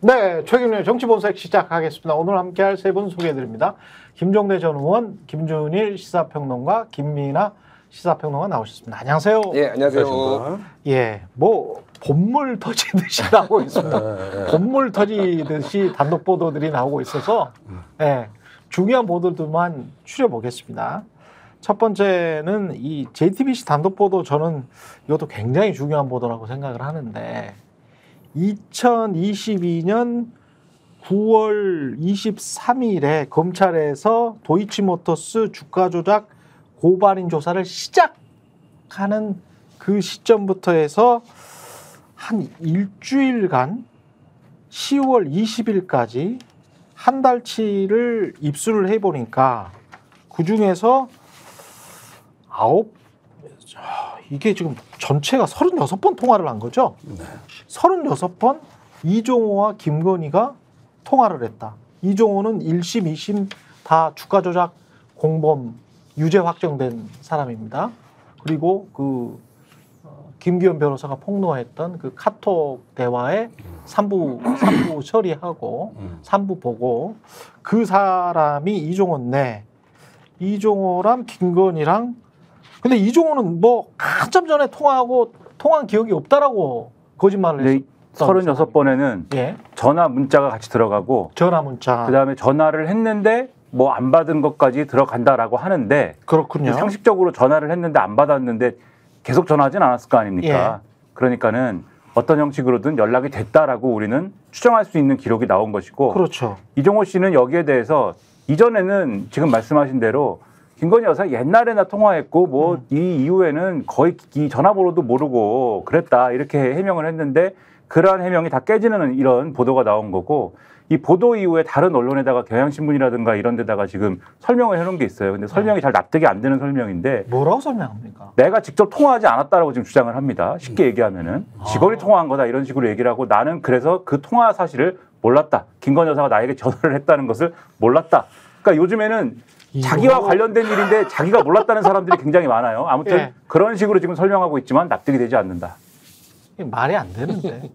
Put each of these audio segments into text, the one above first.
네, 최경련의 정치본색 시작하겠습니다. 오늘 함께할 세 분 소개해드립니다. 김종대 전 의원, 김준일 시사평론가, 김민아 시사평론가 나오셨습니다. 안녕하세요. 예, 안녕하세요. 예, 뭐 본물 터지듯이 나오고 있습니다. 본물 터지듯이 단독 보도들이 나오고 있어서 예, 중요한 보도들만 추려보겠습니다. 첫 번째는 이 JTBC 단독 보도, 저는 이것도 굉장히 중요한 보도라고 생각을 하는데, 2022년 9월 23일에 검찰에서 도이치모터스 주가 조작 고발인 조사를 시작하는 그 시점부터 해서 한 일주일간 10월 20일까지 한 달치를 입수를 해보니까 그 중에서 이게 지금 전체가 36번 통화를 한 거죠? 네. 36번 이종호와 김건희가 통화를 했다. 이종호는 1심, 2심 다 주가 조작 공범 유죄 확정된 사람입니다. 그리고 김기현 변호사가 폭로했던 그 카톡 대화에 3부 처리하고 3부 보고, 그 사람이 이종호인데, 이종호랑 김건희랑, 근데 이종호는 뭐 한참 전에 통화한 기억이 없다라고 거짓말을 했어요. 36번에는 예. 전화 문자가 같이 들어가고, 전화 문자, 그다음에 전화를 했는데 뭐 안 받은 것까지 들어간다라고 하는데, 그렇군요. 상식적으로 전화를 했는데 안 받았는데 계속 전화하진 않았을 거 아닙니까? 예. 그러니까는 어떤 형식으로든 연락이 됐다라고 우리는 추정할 수 있는 기록이 나온 것이고, 그렇죠. 이종호 씨는 여기에 대해서 이전에는 지금 말씀하신 대로 김건희 여사 옛날에나 통화했고 뭐 이 이후에는 거의 이 전화번호도 모르고 그랬다, 이렇게 해명을 했는데, 그러한 해명이 다 깨지는 이런 보도가 나온 거고, 이 보도 이후에 다른 언론에다가 경향신문이라든가 이런 데다가 지금 설명을 해놓은 게 있어요. 근데 설명이 잘 납득이 안 되는 설명인데, 뭐라고 설명합니까? 내가 직접 통화하지 않았다라고 지금 주장을 합니다. 쉽게 얘기하면은 직원이 통화한 거다, 이런 식으로 얘기를 하고, 나는 그래서 그 통화 사실을 몰랐다. 김건희 여사가 나에게 전화를 했다는 것을 몰랐다. 그러니까 요즘에는 자기와 관련된 일인데 자기가 몰랐다는 사람들이 굉장히 많아요. 아무튼 예. 그런 식으로 지금 설명하고 있지만 납득이 되지 않는다. 말이 안 되는데.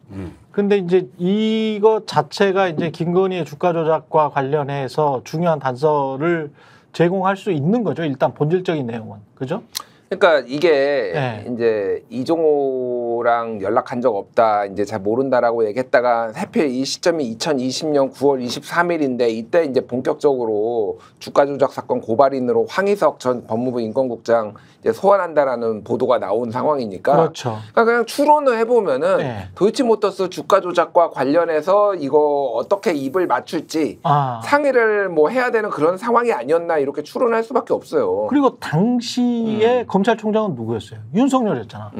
근데 이제 이거 자체가 이제 김건희의 주가 조작과 관련해서 중요한 단서를 제공할 수 있는 거죠. 일단 본질적인 내용은. 그죠? 그러니까 이게 네. 이제 이종호랑 연락한 적 없다, 이제 잘 모른다라고 얘기했다가 하필 이 시점이 2020년 9월 23일인데 이때 이제 본격적으로 주가 조작 사건 고발인으로 황희석 전 법무부 인권국장 이제 소환한다라는 보도가 나온 상황이니까. 그렇죠. 그러니까 그냥 추론을 해보면은 네. 도이치모터스 주가 조작과 관련해서 이거 어떻게 입을 맞출지 상의를 뭐 해야 되는 그런 상황이 아니었나, 이렇게 추론할 수밖에 없어요. 그리고 당시에 검찰총장은 누구였어요? 윤석열이었잖아.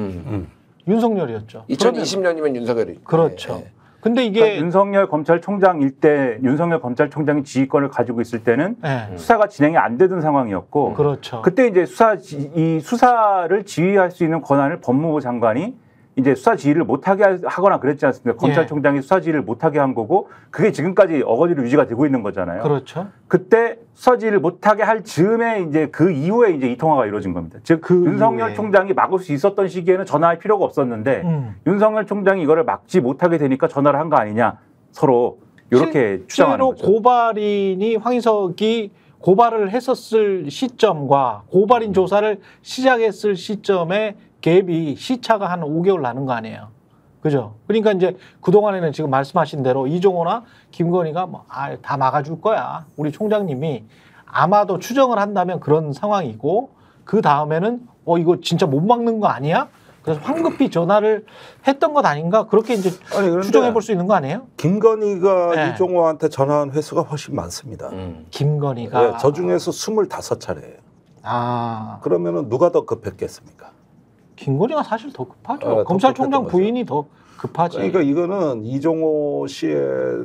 윤석열이었죠. 2020년이면 윤석열이. 그렇죠. 네. 근데 이게 그러니까 윤석열 검찰총장일 때, 윤석열 검찰총장이 지휘권을 가지고 있을 때는 수사가 진행이 안 되던 상황이었고, 그렇죠. 그때 이제 이 수사를 지휘할 수 있는 권한을 법무부 장관이 이제 수사 지휘를 못하게 하거나 그랬지 않습니까? 검찰총장이 수사 지휘를 못하게 한 거고, 그게 지금까지 어거지로 유지가 되고 있는 거잖아요. 그렇죠. 그때 수사 지휘를 못하게 할 즈음에 이제 그 이후에 이제 이 통화가 이루어진 겁니다. 즉 윤석열 총장이 막을 수 있었던 시기에는 전화할 필요가 없었는데 윤석열 총장이 이거를 막지 못하게 되니까 전화를 한 거 아니냐, 서로 이렇게 추정하는 거죠. 실제로 고발인이 황희석이 고발을 했었을 시점과 고발인 조사를 시작했을 시점에 갭이 시차가 한 5개월 나는 거 아니에요. 그죠? 그러니까 이제 그동안에는 지금 말씀하신 대로 이종호나 김건희가 다 막아줄 거야, 우리 총장님이, 아마도 추정을 한다면 그런 상황이고, 그 다음에는 이거 진짜 못 막는 거 아니야? 그래서 황급히 전화를 했던 것 아닌가? 그렇게 이제 추정해 볼 수 있는 거 아니에요? 김건희가 네. 이종호한테 전화한 횟수가 훨씬 많습니다. 김건희가? 네, 저 중에서 25차례예요. 그러면은 누가 더 급했겠습니까? 김건희가 사실 더 급하죠. 검찰총장 부인이 더 급하지. 그러니까 이거는 이종호 씨에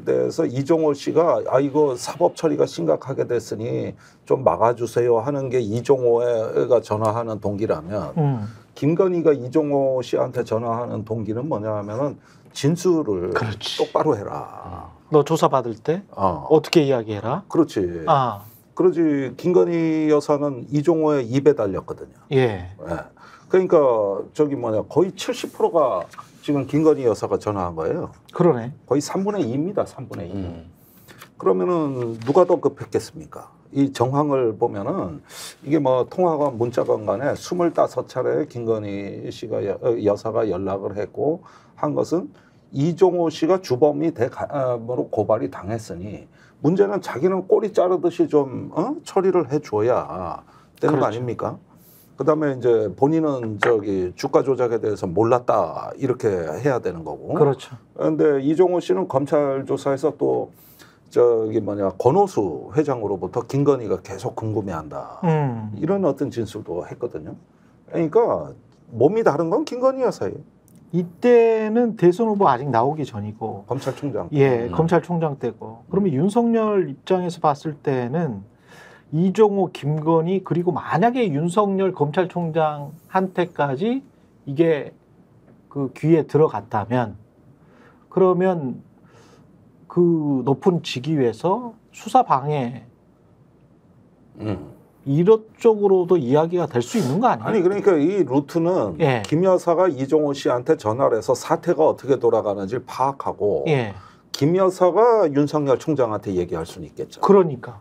대해서 이종호 씨가 이거 사법 처리가 심각하게 됐으니 좀 막아주세요 하는 게 이종호가 전화하는 동기라면 김건희가 이종호 씨한테 전화하는 동기는 뭐냐 하면은 진술을 똑바로 해라. 너 조사받을 때 어떻게 이야기해라. 그렇지. 그러지. 김건희 여사는 이종호의 입에 달렸거든요. 예. 그러니까 거의 70%가 지금 김건희 여사가 전화한 거예요. 그러네. 거의 3분의 2입니다. 3분의 2. 그러면은 누가 더 급했겠습니까? 이 정황을 보면은 이게 뭐 통화건 문자건 간에 25차례 김건희 씨가 여사가 연락을 했고 한 것은 이종호 씨가 주범이 대감으로 고발이 당했으니 문제는 자기는 꼬리 자르듯이 좀 처리를 해줘야 되는 그렇죠. 거 아닙니까? 그다음에 이제 본인은 저기 주가 조작에 대해서 몰랐다 이렇게 해야 되는 거고. 그렇죠. 그런데 이종호 씨는 검찰 조사에서 또 저기 권오수 회장으로부터 김건희가 계속 궁금해한다. 이런 어떤 진술도 했거든요. 그러니까 몸이 다른 건 김건희 여사예요. 이때는 대선 후보 아직 나오기 전이고, 검찰총장. 예, 검찰총장 때고. 그러면 윤석열 입장에서 봤을 때는 이종호, 김건희 그리고 만약에 윤석열 검찰총장한테까지 이게 그 귀에 들어갔다면, 그러면 그 높은 직위에서 수사 방해 이런 쪽으로도 이야기가 될 수 있는 거 아니에요? 아니 그러니까 이 루트는 예. 김 여사가 이종호 씨한테 전화를 해서 사태가 어떻게 돌아가는지를 파악하고 예. 김 여사가 윤석열 총장한테 얘기할 수는 있겠죠. 그러니까.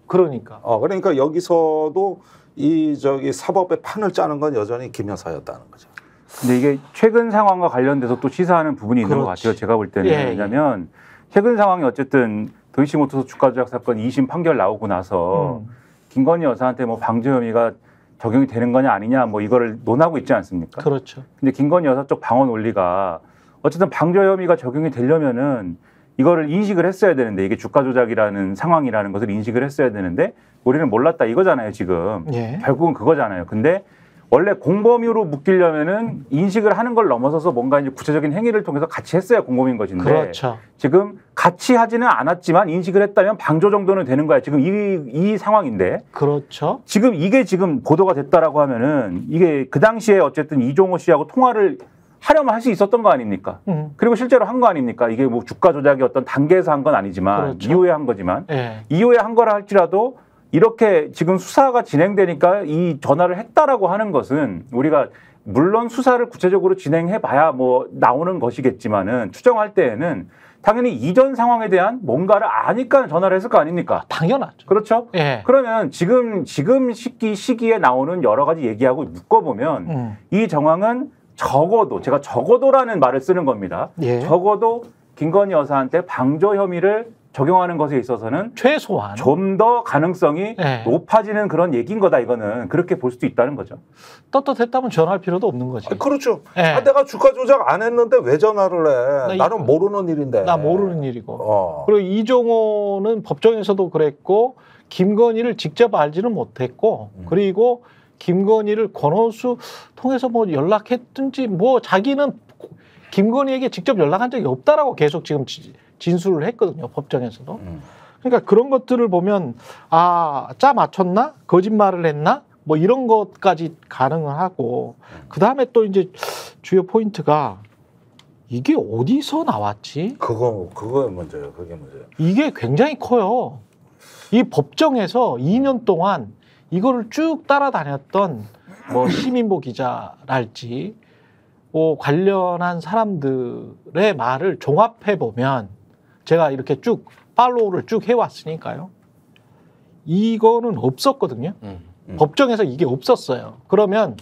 그러니까 여기서도 이 저기 사법의 판을 짜는 건 여전히 김 여사였다는 거죠. 근데 이게 최근 상황과 관련돼서 또 시사하는 부분이 있는 것 같아요. 제가 볼 때는. 예, 왜냐하면 최근 상황이 어쨌든 도이치모터스 주가 조작 사건 2심 판결 나오고 나서 김건희 여사한테 뭐 방조 혐의가 적용이 되는 거냐 아니냐 뭐 이거를 논하고 있지 않습니까? 그렇죠. 근데 김건희 여사 쪽 방어 논리가 어쨌든 방조 혐의가 적용이 되려면은 이거를 인식을 했어야 되는데 이게 주가 조작이라는 상황이라는 것을 인식을 했어야 되는데 우리는 몰랐다 이거잖아요 지금. 예. 결국은 그거잖아요. 근데 원래 공범으로 묶이려면은 인식을 하는 걸 넘어서서 뭔가 이제 구체적인 행위를 통해서 같이 했어야 공범인 것인데 그렇죠. 지금 같이 하지는 않았지만 인식을 했다면 방조 정도는 되는 거야. 지금 이 상황인데 그렇죠. 지금 이게 지금 보도가 됐다라고 하면은 이게 그 당시에 어쨌든 이종호 씨하고 통화를 하려면 할 수 있었던 거 아닙니까? 그리고 실제로 한 거 아닙니까? 이게 뭐 주가 조작이 어떤 단계에서 한 건 아니지만 그렇죠. 이후에 한 거지만 예. 이후에 한 거라 할지라도 이렇게 지금 수사가 진행되니까 이 전화를 했다라고 하는 것은 우리가 물론 수사를 구체적으로 진행해 봐야 뭐 나오는 것이겠지만은 추정할 때에는 당연히 이전 상황에 대한 뭔가를 아니까 전화를 했을 거 아닙니까? 당연하죠. 그렇죠? 예. 그러면 지금 시기에 나오는 여러 가지 얘기하고 묶어보면 이 정황은 적어도 제가 적어도라는 말을 쓰는 겁니다. 예. 적어도 김건희 여사한테 방조 혐의를 적용하는 것에 있어서는 최소한 좀 더 가능성이 네. 높아지는 그런 얘기인 거다 이거는 그렇게 볼 수도 있다는 거죠. 떳떳했다면 전화할 필요도 없는 거지. 그렇죠. 예. 내가 주가 조작 안 했는데 왜 전화를 해? 나는 모르는 일인데. 나 모르는 일이고. 그리고 이종호는 법정에서도 그랬고 김건희를 직접 알지는 못했고 그리고 김건희를 권오수 통해서 뭐 연락했든지 뭐 자기는 김건희에게 직접 연락한 적이 없다라고 계속 지금 진술을 했거든요. 법정에서도. 그러니까 그런 것들을 보면 짜 맞췄나? 거짓말을 했나? 뭐 이런 것까지 가능을 하고 그다음에 또 이제 주요 포인트가 이게 어디서 나왔지? 그거 문제예요. 그게 문제예요. 이게 굉장히 커요. 이 법정에서 2년 동안 이거를 쭉 따라다녔던 뭐 시민보 기자랄지 뭐 관련한 사람들의 말을 종합해 보면 제가 이렇게 쭉 팔로우를 쭉 해왔으니까요. 이거는 없었거든요. 법정에서 이게 없었어요. 그러면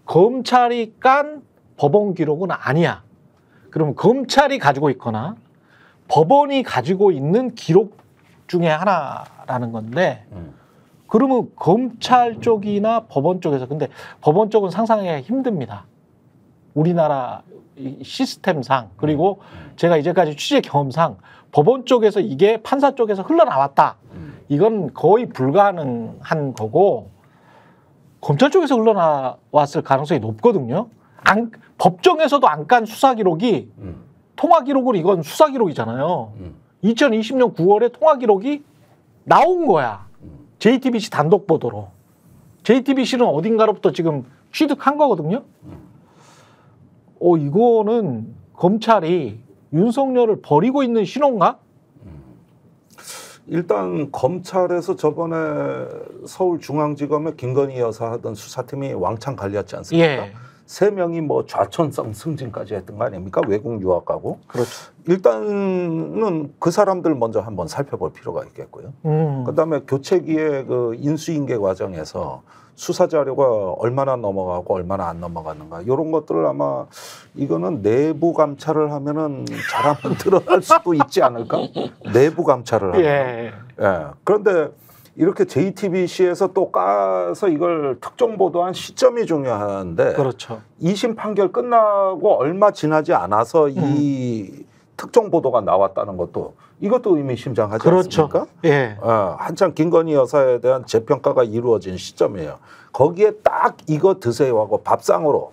검찰이 깐 법원 기록은 아니야. 그러면 검찰이 가지고 있거나 법원이 가지고 있는 기록 중에 하나라는 건데 그러면 검찰 쪽이나 법원 쪽에서 근데 법원 쪽은 상상하기가 힘듭니다. 우리나라 시스템상 그리고 제가 이제까지 취재 경험상 법원 쪽에서 이게 판사 쪽에서 흘러나왔다. 이건 거의 불가능한 거고 검찰 쪽에서 흘러나왔을 가능성이 높거든요. 법정에서도 안 깐 수사 기록이 통화 기록으로 이건 수사 기록이잖아요. 2020년 9월에 통화 기록이 나온 거야. JTBC 단독 보도로. JTBC는 어딘가로부터 지금 취득한 거거든요. 이거는 검찰이 윤석열을 버리고 있는 신호인가? 일단 검찰에서 저번에 서울중앙지검에 김건희 여사 하던 수사팀이 왕창 갈렸지 않습니까? 예. 3명이 뭐 좌천성 승진까지 했던 거 아닙니까? 외국 유학 가고. 그렇죠. 일단은 그 사람들 먼저 한번 살펴볼 필요가 있겠고요. 그다음에 교체기의 그 인수인계 과정에서 수사 자료가 얼마나 넘어가고 얼마나 안 넘어가는가 이런 것들을 아마 이거는 내부 감찰을 하면은 잘하면 드러날 수도 있지 않을까? 내부 감찰을 하면. 예. 예. 그런데 이렇게 JTBC에서 또 까서 이걸 특정 보도한 시점이 중요한데 그렇죠. 2심 판결 끝나고 얼마 지나지 않아서 이 특정 보도가 나왔다는 것도 이것도 의미심장하지 그렇죠. 않습니까? 예. 한창 김건희 여사에 대한 재평가가 이루어진 시점이에요. 거기에 딱 이거 드세요 하고 밥상으로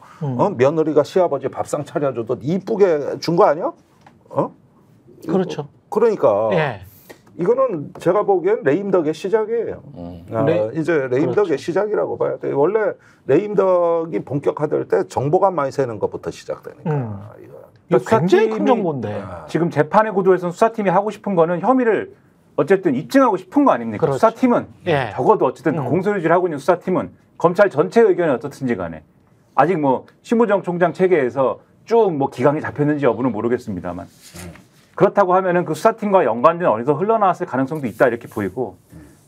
며느리가 시아버지 밥상 차려줘도 이쁘게 준 거 아니야? 그렇죠. 그러니까 예. 이거는 제가 보기엔 레임덕의 시작이에요. 이제 레임덕의 그렇죠. 시작이라고 봐야 돼요. 원래 레임덕이 본격화될 때 정보가 많이 새는 것부터 시작되니까. 이거 굉장히 큰 수사팀이 정보인데. 지금 재판의 구도에서는 수사팀이 하고 싶은 거는 혐의를 어쨌든 입증하고 싶은 거 아닙니까? 그렇죠. 수사팀은 예. 적어도 어쨌든 공소유지를 하고 있는 수사팀은 검찰 전체 의견이 어떻든지 간에 아직 뭐 심우정 총장 체계에서 쭉 뭐 기강이 잡혔는지 여부는 모르겠습니다만 그렇다고 하면은 그 수사팀과 연관된 어디서 흘러나왔을 가능성도 있다 이렇게 보이고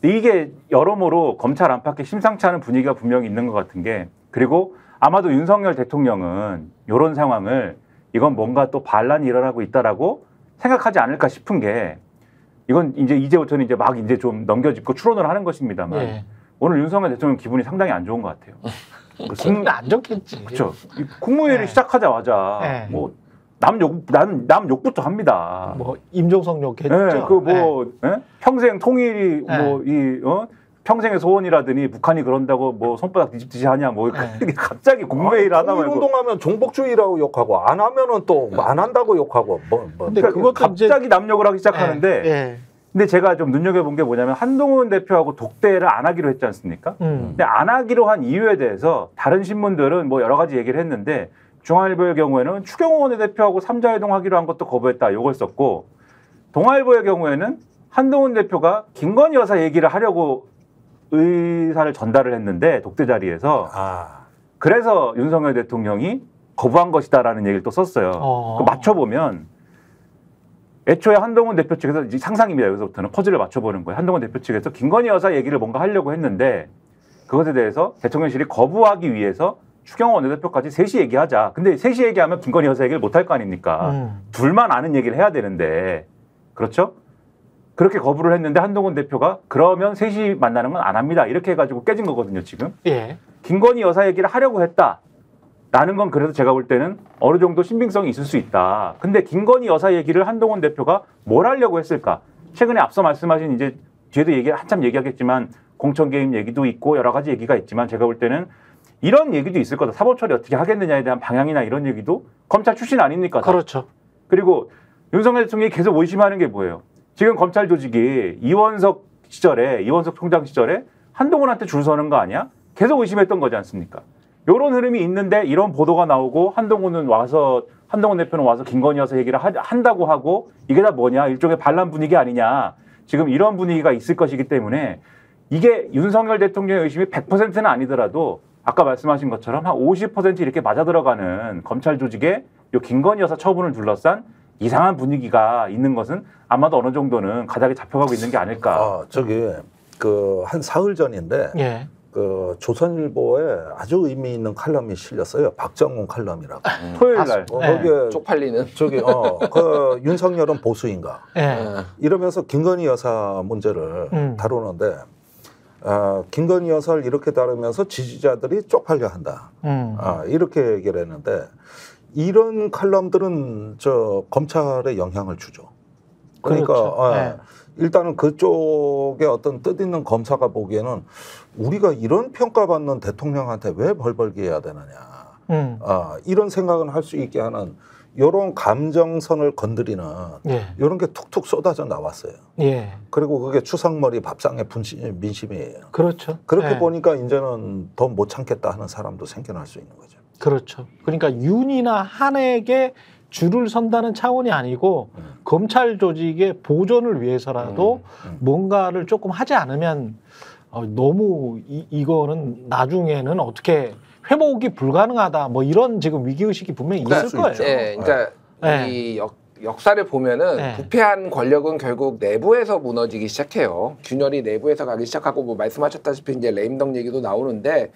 이게 여러모로 검찰 안팎에 심상치 않은 분위기가 분명히 있는 것 같은 게 그리고 아마도 윤석열 대통령은 이런 상황을 이건 뭔가 또 반란이 일어나고 있다라고 생각하지 않을까 싶은 게 이건 이제부터는 이제 막 이제 좀 넘겨짚고 추론을 하는 것입니다만 예. 오늘 윤석열 대통령 기분이 상당히 안 좋은 것 같아요. 기분이 안 좋겠지. 그렇죠. 국무회의를 네. 시작하자마자 네. 뭐 남 욕부터 합니다. 뭐 임종석 욕했죠. 네, 평생 통일이 평생의 소원이라더니 북한이 그런다고 뭐 손바닥 뒤집듯이 하냐 뭐 갑자기 국무회의를 하다 말고 운동하면 종북주의라고 욕하고 안 하면은 또 안 한다고 욕하고 뭐. 근데 그러니까 그것도 갑자기 남욕을 하기 시작하는데 예. 근데 제가 좀 눈여겨본 게 뭐냐면 한동훈 대표하고 독대를 안 하기로 했지 않습니까? 근데 안 하기로 한 이유에 대해서 다른 신문들은 뭐 여러 가지 얘기를 했는데 중앙일보의 경우에는 추경호 원내대표하고 삼자회동 하기로 한 것도 거부했다 이걸 썼고 동아일보의 경우에는 한동훈 대표가 김건희 여사 얘기를 하려고 의사를 전달을 했는데 독대 자리에서 그래서 윤석열 대통령이 거부한 것이다라는 얘기를 또 썼어요. 맞춰보면 애초에 한동훈 대표 측에서 이제 상상입니다. 여기서부터는 퍼즐을 맞춰보는 거예요. 한동훈 대표 측에서 김건희 여사 얘기를 뭔가 하려고 했는데 그것에 대해서 대통령실이 거부하기 위해서 추경호 원내대표까지 셋이 얘기하자. 근데 셋이 얘기하면 김건희 여사 얘기를 못할 거 아닙니까? 둘만 아는 얘기를 해야 되는데 그렇죠? 그렇게 거부를 했는데 한동훈 대표가 그러면 셋이 만나는 건 안 합니다. 이렇게 해가지고 깨진 거거든요. 지금. 예. 김건희 여사 얘기를 하려고 했다. 라는 건 그래도 제가 볼 때는 어느 정도 신빙성이 있을 수 있다. 근데 김건희 여사 얘기를 한동훈 대표가 뭘 하려고 했을까? 최근에 앞서 말씀하신 이제 뒤에도 한참 얘기하겠지만 공천 개입 얘기도 있고 여러 가지 얘기가 있지만 제가 볼 때는 이런 얘기도 있을 거다. 사법 처리 어떻게 하겠느냐에 대한 방향이나 이런 얘기도 검찰 출신 아닙니까? 다. 그렇죠. 그리고 윤석열 대통령이 계속 의심하는 게 뭐예요? 지금 검찰 조직이 이원석 총장 시절에 한동훈한테 줄 서는 거 아니야? 계속 의심했던 거지 않습니까? 이런 흐름이 있는데 이런 보도가 나오고 한동훈 대표는 와서 김건희 여사 얘기를 한다고 하고 이게 다 뭐냐? 일종의 반란 분위기 아니냐? 지금 이런 분위기가 있을 것이기 때문에 이게 윤석열 대통령의 의심이 100%는 아니더라도 아까 말씀하신 것처럼 한 50% 이렇게 맞아 들어가는 검찰 조직의 요 김건희 여사 처분을 둘러싼 이상한 분위기가 있는 것은 아마도 어느 정도는 가닥이 잡혀가고 있는 게 아닐까. 한 사흘 전인데 예. 그 조선일보에 아주 의미 있는 칼럼이 실렸어요. 박정훈 칼럼이라고. 토요일 날. 거기에 쪽팔리는. 그 윤석열은 보수인가. 예. 이러면서 김건희 여사 문제를 다루는데 김건희 여사를 이렇게 다루면서 지지자들이 쪽팔려 한다. 이렇게 얘기를 했는데 이런 칼럼들은 검찰에 영향을 주죠. 그러니까 그렇죠. 일단은 그쪽에 어떤 뜻있는 검사가 보기에는 우리가 이런 평가받는 대통령한테 왜 벌벌기 해야 되느냐. 이런 생각은 할 수 있게 하는 이런 감정선을 건드리는 이런 게 툭툭 쏟아져 나왔어요. 예. 그리고 그게 추상머리 밥상의 민심이에요. 그렇죠. 그렇게 보니까 이제는 더 못 참겠다 하는 사람도 생겨날 수 있는 거죠. 그렇죠. 그러니까 윤이나 한에게 줄을 선다는 차원이 아니고 검찰 조직의 보존을 위해서라도 뭔가를 조금 하지 않으면 너무 이거는 나중에는 어떻게 회복이 불가능하다. 뭐 이런 지금 위기 의식이 분명히 있을 거예요. 네, 그러니까 네. 이 역사를 보면은 네. 부패한 권력은 결국 내부에서 무너지기 시작해요. 균열이 내부에서 가기 시작하고 뭐 말씀하셨다시피 이제 레임덕 얘기도 나오는데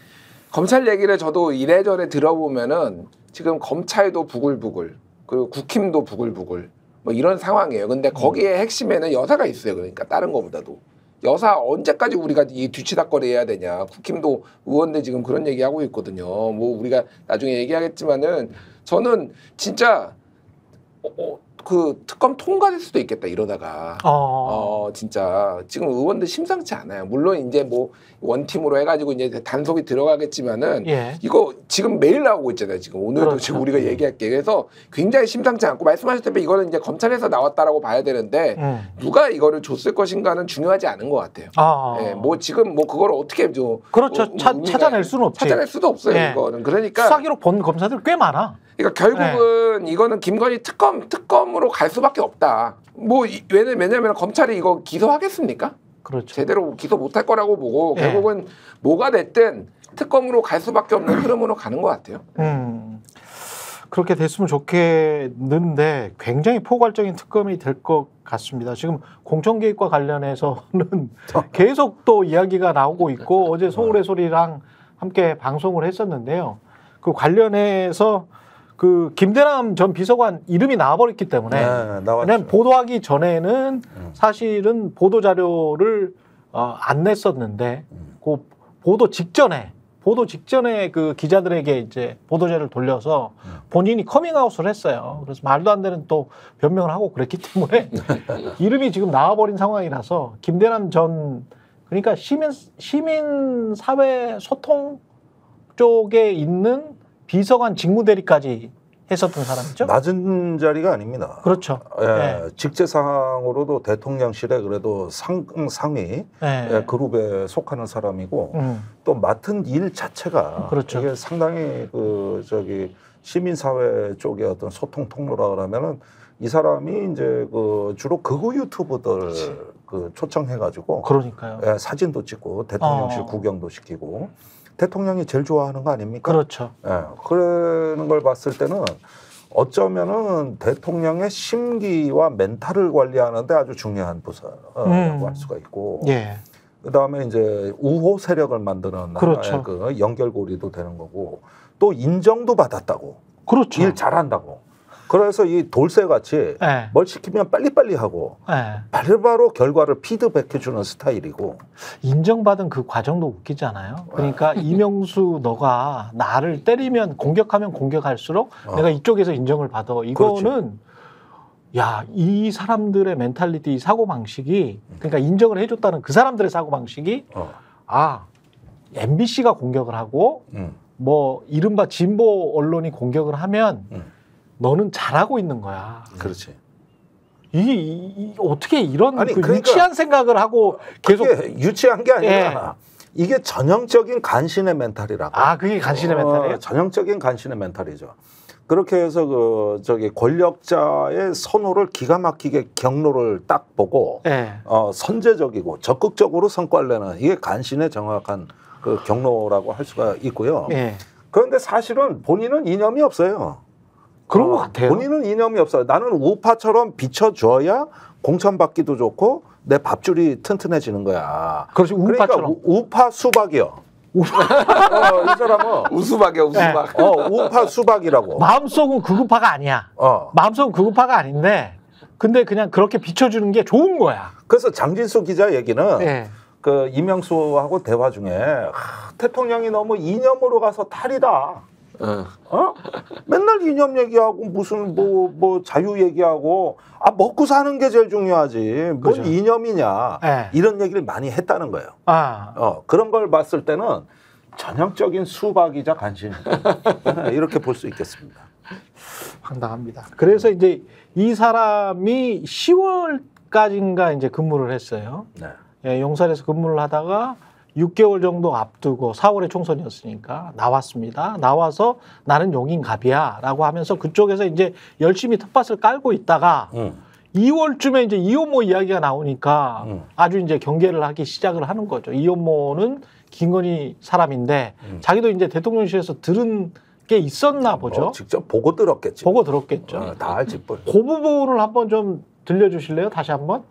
검찰 얘기를 저도 이래저래 들어보면은 지금 검찰도 부글부글 그리고 국힘도 부글부글 뭐 이런 상황이에요. 근데 거기에 핵심에는 여사가 있어요. 그러니까 다른 거보다도. 여사 언제까지 우리가 이 뒤치다거리 해야 되냐. 국힘도 의원들 지금 그런 얘기하고 있거든요. 뭐 우리가 나중에 얘기하겠지만은 저는 진짜 그 특검 통과될 수도 있겠다 이러다가 진짜 지금 의원들 심상치 않아요. 물론 이제 뭐 원팀으로 해가지고 이제 단속이 들어가겠지만은 예. 이거 지금 매일 나오고 있잖아요. 지금 오늘도 그렇죠. 지금 우리가 얘기할게. 그래서 굉장히 심상치 않고 말씀하셨다시피 이거는 이제 검찰에서 나왔다라고 봐야 되는데 누가 이거를 줬을 것인가는 중요하지 않은 것 같아요. 예, 뭐 지금 뭐 그걸 어떻게 좀 그렇죠. 찾아낼 수는 없지. 찾아낼 수도 없어요. 예. 이거는 그러니까 수사기록 본 검사들 꽤 많아. 그러니까 결국은 이거는 김건희 특검으로 갈 수밖에 없다. 뭐 왜냐면 검찰이 이거 기소하겠습니까? 그렇죠. 제대로 기소 못할 거라고 보고 예. 결국은 뭐가 됐든 특검으로 갈 수밖에 없는 흐름으로 가는 것 같아요. 그렇게 됐으면 좋겠는데 굉장히 포괄적인 특검이 될 것 같습니다. 지금 공천개입과 관련해서는 계속 또 이야기가 나오고 있고 어제 서울의 소리랑 함께 방송을 했었는데요. 그 관련해서 그 김대남 전 비서관 이름이 나와버렸기 때문에 왜냐면 보도하기 전에는 사실은 보도 자료를 안 냈었는데 그 보도 직전에 그 기자들에게 이제 보도자를 돌려서 본인이 커밍아웃을 했어요. 그래서 말도 안 되는 또 변명을 하고 그랬기 때문에 이름이 지금 나와버린 상황이라서 김대남 전 그러니까 시민사회 소통 쪽에 있는 비서관 직무대리까지 했었던 사람이죠. 낮은 자리가 아닙니다. 그렇죠. 예, 네. 직제상으로도 대통령실에 그래도 상위 네. 그룹에 속하는 사람이고 또 맡은 일 자체가 그렇죠. 이게 상당히 그 시민사회 쪽의 어떤 소통 통로라 그러면은 이 사람이 이제 그 주로 극우 유튜버들 그 초청해가지고 그러니까요. 예, 사진도 찍고 대통령실 구경도 시키고. 대통령이 제일 좋아하는 거 아닙니까? 그렇죠. 예, 그러는 걸 봤을 때는 어쩌면은 대통령의 심기와 멘탈을 관리하는데 아주 중요한 부서라고 할 수가 있고, 예. 그 다음에 이제 우호 세력을 만드는 그렇죠. 나라의 그 연결고리도 되는 거고, 또 인정도 받았다고, 그렇죠. 일 잘한다고. 그래서 이 돌쇠같이 예. 뭘 시키면 빨리빨리 하고 예. 바로바로 결과를 피드백해주는 스타일이고. 인정받은 그 과정도 웃기잖아요. 그러니까 이명수 너가 나를 때리면 공격하면 공격할수록 내가 이쪽에서 인정을 받아. 이거는 야, 이 사람들의 멘탈리티, 이 사고방식이 그러니까 인정을 해줬다는 그 사람들의 사고방식이 MBC가 공격을 하고 뭐 이른바 진보 언론이 공격을 하면 너는 잘하고 있는 거야. 그렇지. 이 어떻게 이런 아니, 그 그러니까 유치한 생각을 하고 계속 유치한 게 아니라 이게 전형적인 간신의 멘탈이라고. 그게 간신의 멘탈이에요? 전형적인 간신의 멘탈이죠. 그렇게 해서 권력자의 선호를 기가 막히게 경로를 딱 보고 선제적이고 적극적으로 성과를 내는 이게 간신의 정확한 그 경로라고 할 수가 있고요. 그런데 사실은 본인은 이념이 없어요. 그런 것 같아요. 본인은 이념이 없어요. 나는 우파처럼 비춰줘야 공천받기도 좋고 내 밥줄이 튼튼해지는 거야. 그렇지, 우파처럼. 그러니까 우파 수박이요. 이 사람은 우수박이야, 우수박. 우파 수박이라고. 마음속은 극우파가 아니야. 마음속은 극우파가 아닌데 근데 그냥 그렇게 비춰주는 게 좋은 거야. 그래서 장진수 기자 얘기는 그 이명수하고 대화 중에 대통령이 너무 이념으로 가서 탈이다. 맨날 이념 얘기하고 무슨 뭐 자유 얘기하고 먹고 사는 게 제일 중요하지 뭔 그죠. 이념이냐 이런 얘기를 많이 했다는 거예요. 그런 걸 봤을 때는 전형적인 수박이자 간신 이렇게 볼 수 있겠습니다. 황당합니다. 그래서 이제 이 사람이 10월까지인가 이제 근무를 했어요. 용산에서 근무를 하다가 6개월 정도 앞두고 4월에 총선이었으니까 나왔습니다. 나와서 나는 용인갑이야 라고 하면서 그쪽에서 이제 열심히 텃밭을 깔고 있다가 2월쯤에 이제 이혼모 이야기가 나오니까 아주 이제 경계를 하기 시작을 하는 거죠. 이혼모는 김건희 사람인데 자기도 이제 대통령실에서 들은 게 있었나 보죠. 직접 보고 들었겠지. 보고 들었겠죠. 다 알지. 뭐. 그 부분을 한번 좀 들려주실래요? 다시 한번?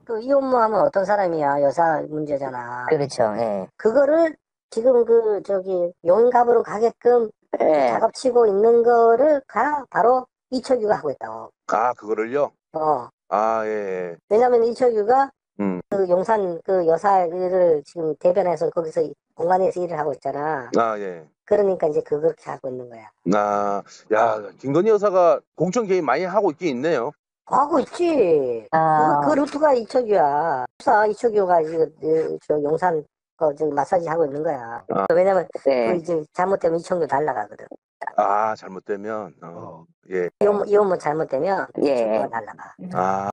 그 이혼모 하면 어떤 사람이야? 여사 문제잖아. 그렇죠. 예. 그거를 지금 그 저기 용인갑으로 가게끔 예. 작업치고 있는 거를 바로 이철규가 하고 있다고. 아, 그거를요? 아, 예. 왜냐면 이철규가 음. 그 용산 그 여사를 지금 대변해서 거기서 공간에서 일을 하고 있잖아. 아, 예. 그러니까 이제 그렇게 하고 있는 거야. 아, 야, 김건희 여사가 공천 개입 많이 하고 있긴 있네요. 하고 있지. 그 루트가 이철규야. 이철규가 저 용산 지금 마사지 하고 있는 거야. 왜냐면 네. 그 지금 잘못되면 이철규 날라가거든. 아, 잘못되면, 예. 이혼모 잘못되면 예. 이철규가 날라가. 아,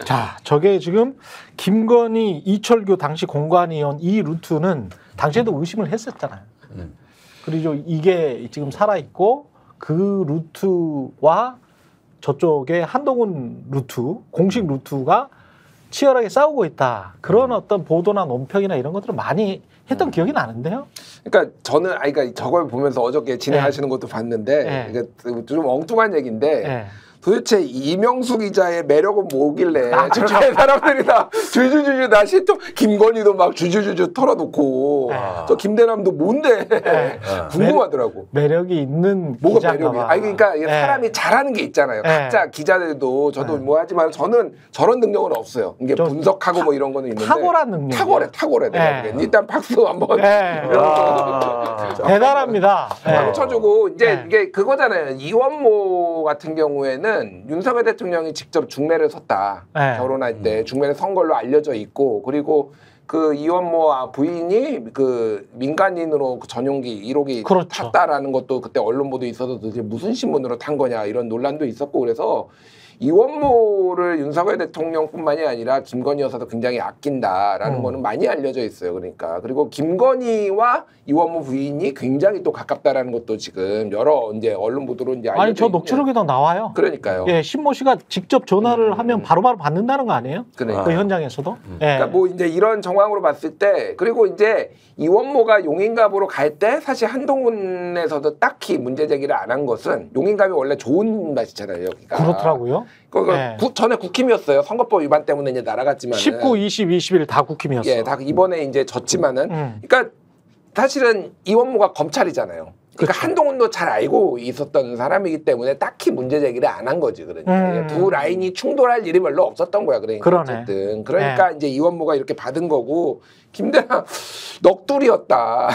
자, 저게 지금 김건희, 이철규 당시 공관위원 이 루트는 당시에도 의심을 했었잖아요. 그리고 이게 지금 살아있고 그 루트와 저쪽에 한동훈 루트, 공식 루트가 치열하게 싸우고 있다. 그런 어떤 보도나 논평이나 이런 것들을 많이 했던 기억이 나는데요. 그러니까 저는 그러니까 저걸 보면서 어저께 진행하시는 것도 봤는데 이게 좀 엉뚱한 얘기인데 네. 도대체 이명수 기자의 매력은 뭐길래 그렇죠. 저렇게 사람들이 다 주주주주 다 실종 김건희도 막 주주주주 털어놓고 저 김대남도 뭔데 궁금하더라고. 매력이 있는 뭐가 기자인가 매력이? 봐. 아니 그러니까 이게 사람이 잘하는 게 있잖아요. 각자 기자들도 저도 뭐 하지만 저는 저런 능력은 없어요. 이게 분석하고 뭐 이런 거는 있는데 탁월한 능력. 탁월해 내가 보기엔. 일단 박수 한번 대단합니다. 박수 쳐주고 이제 이게 그거잖아요. 이원모 같은 경우에는 윤석열 대통령이 직접 중매를 섰다. 결혼할 때 중매를 선 걸로 알려져 있고 그리고 그 이원모 부인이 그 민간인으로 그 전용기 1호기 그렇죠. 탔다라는 것도 그때 언론 보도 있어서 도대체 무슨 신문으로 탄 거냐 이런 논란도 있었고 그래서 이원모를 윤석열 대통령뿐만이 아니라 김건희 여사도 굉장히 아낀다라는 거는 많이 알려져 있어요. 그러니까 그리고 김건희와 이원모 부인이 굉장히 또 가깝다라는 것도 지금 여러 이제 언론 보도로 이제 알려져 아니 저 녹취록에도 나와요. 그러니까요. 예, 신모 씨가 직접 전화를 하면 바로바로 받는다는 거 아니에요? 그러니까. 그 현장에서도. 예. 그러니까 뭐 이제 이런 정황으로 봤을 때 그리고 이제 이원모가 용인갑으로 갈 때 사실 한동훈에서도 딱히 문제 제기를 안 한 것은 용인갑이 원래 좋은 맛이잖아요 여기가. 그렇더라고요. 전에 국힘이었어요. 선거법 위반 때문에 이제 날아갔지만 19, 20, 21 다 국힘이었어. 예, 다 이번에 이제 졌지만은 그러니까 사실은 이원모가 검찰이잖아요. 그러니까 그렇죠. 한동훈도 잘 알고 있었던 사람이기 때문에 딱히 문제 제기를 안 한 거지. 그러니까 두 라인이 충돌할 일이 별로 없었던 거야. 그러니까 그러네. 어쨌든 그러니까 이제 이원모가 이렇게 받은 거고 김대남 넋두리였다.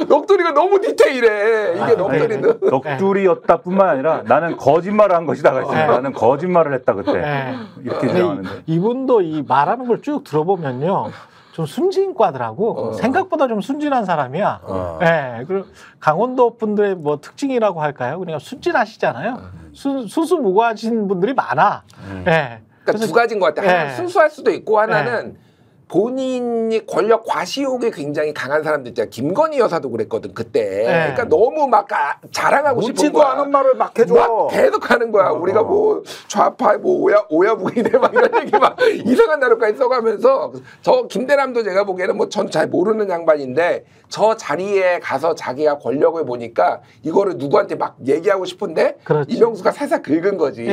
넋두리가 너무 디테일해. 이게 넋두리는. 넋두리였다뿐만 아니라 나는 거짓말을 한 것이다. 나는 거짓말을 했다 그때. 이렇게 주장하는데. 이분도 이 말하는 걸 쭉 들어보면요. 좀 순진과더라고. 생각보다 좀 순진한 사람이야. 예. 그리고 강원도 분들의 뭐 특징이라고 할까요? 그러니까 순진하시잖아요. 수수무구하신 분들이 많아. 예. 그러니까 두 가지인 것 같아. 하나는 순수할 수도 있고 하나는 본인이 권력 과시욕이 굉장히 강한 사람들 있잖아. 김건희 여사도 그랬거든 그때. 그러니까 너무 막 자랑하고 싶은 묻지도 거야. 않은 말을 막 해줘. 막 계속 하는 거야. 우리가 뭐 좌파 뭐 오야부기네 막 이런 얘기 막 이상한 단어까지 써가면서 저 김대남도 제가 보기에는 뭐 전 잘 모르는 양반인데 저 자리에 가서 자기가 권력을 보니까 이거를 누구한테 막 얘기하고 싶은데 그렇지. 이명수가 살살 긁은 거지.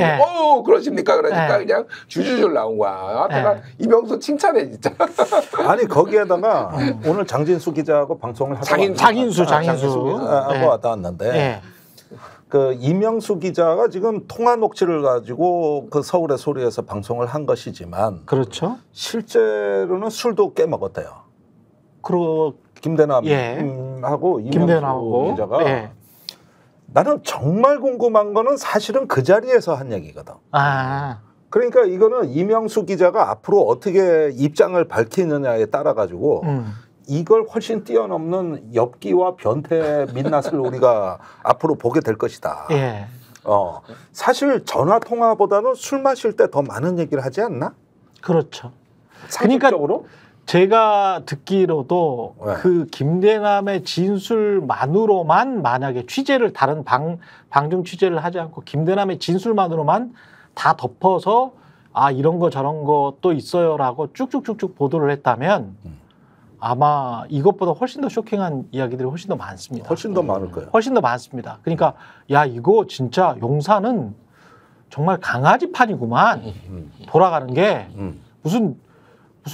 그러십니까? 그러니까 그냥 줄줄줄 나온 거야. 내가 이명수 칭찬해 진짜. 아니 거기에다가 오늘 장진수 기자하고 방송을 하고 장인수 기자하고 왔다 왔는데 그 이명수 기자가 지금 통화 녹취를 가지고 그 서울의 소리에서 방송을 한 것이지만 그렇죠. 실제로는 술도 꽤 먹었대요. 김대남하고 이명수 기자가 나는 정말 궁금한 거는 사실은 그 자리에서 한 얘기거든. 그러니까 이거는 이명수 기자가 앞으로 어떻게 입장을 밝히느냐에 따라 가지고 이걸 훨씬 뛰어넘는 엽기와 변태 민낯을 우리가 앞으로 보게 될 것이다. 사실 전화 통화보다는 술 마실 때 더 많은 얘기를 하지 않나? 그렇죠. 상식적으로? 제가 듣기로도 네. 그 김대남의 진술만으로만 만약에 취재를 다른 방중 취재를 하지 않고 김대남의 진술만으로만 다 덮어서 아 이런 거 저런 거 또 있어요라고 쭉쭉쭉쭉 보도를 했다면 아마 이것보다 훨씬 더 쇼킹한 이야기들이 훨씬 더 많습니다. 훨씬 더 많을 거예요. 훨씬 더 많습니다. 그러니까 야 이거 진짜 용산은 정말 강아지판이구만. 돌아가는 게 무슨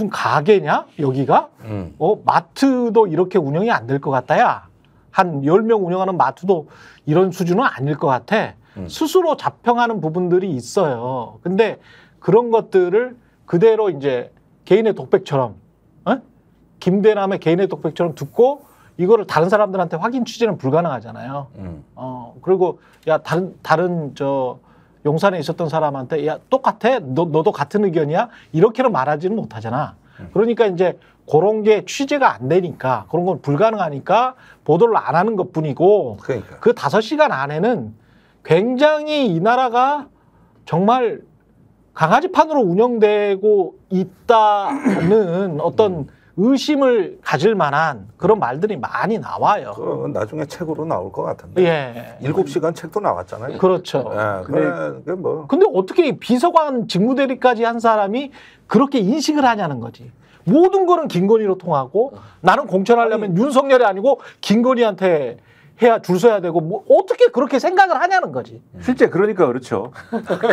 가게냐 여기가? 마트도 이렇게 운영이 안 될 것 같다야. 한 10명 운영하는 마트도 이런 수준은 아닐 것 같아. 스스로 자평하는 부분들이 있어요. 근데 그런 것들을 그대로 이제 개인의 독백처럼 김대남의 개인의 독백처럼 듣고 이거를 다른 사람들한테 확인 취재는 불가능하잖아요. 그리고 야 다른 저 용산에 있었던 사람한테 야 똑같아? 너도 같은 의견이야? 이렇게는 말하지는 못하잖아. 그러니까 이제 그런 게 취재가 안 되니까 그런 건 불가능하니까 보도를 안 하는 것뿐이고 그러니까. 그 5시간 안에는 굉장히 이 나라가 정말 강아지판으로 운영되고 있다는 어떤 의심을 가질 만한 그런 말들이 많이 나와요. 그건 나중에 책으로 나올 것 같은데. 예. 7시간 책도 나왔잖아요. 그렇죠. 예, 그게 뭐. 근데 어떻게 비서관 직무대리까지 한 사람이 그렇게 인식을 하냐는 거지. 모든 거는 김건희로 통하고 나는 공천하려면 윤석열이 아니고 김건희한테 해야 줄 서야 되고 뭐 어떻게 그렇게 생각을 하냐는 거지. 실제 그러니까 그렇죠.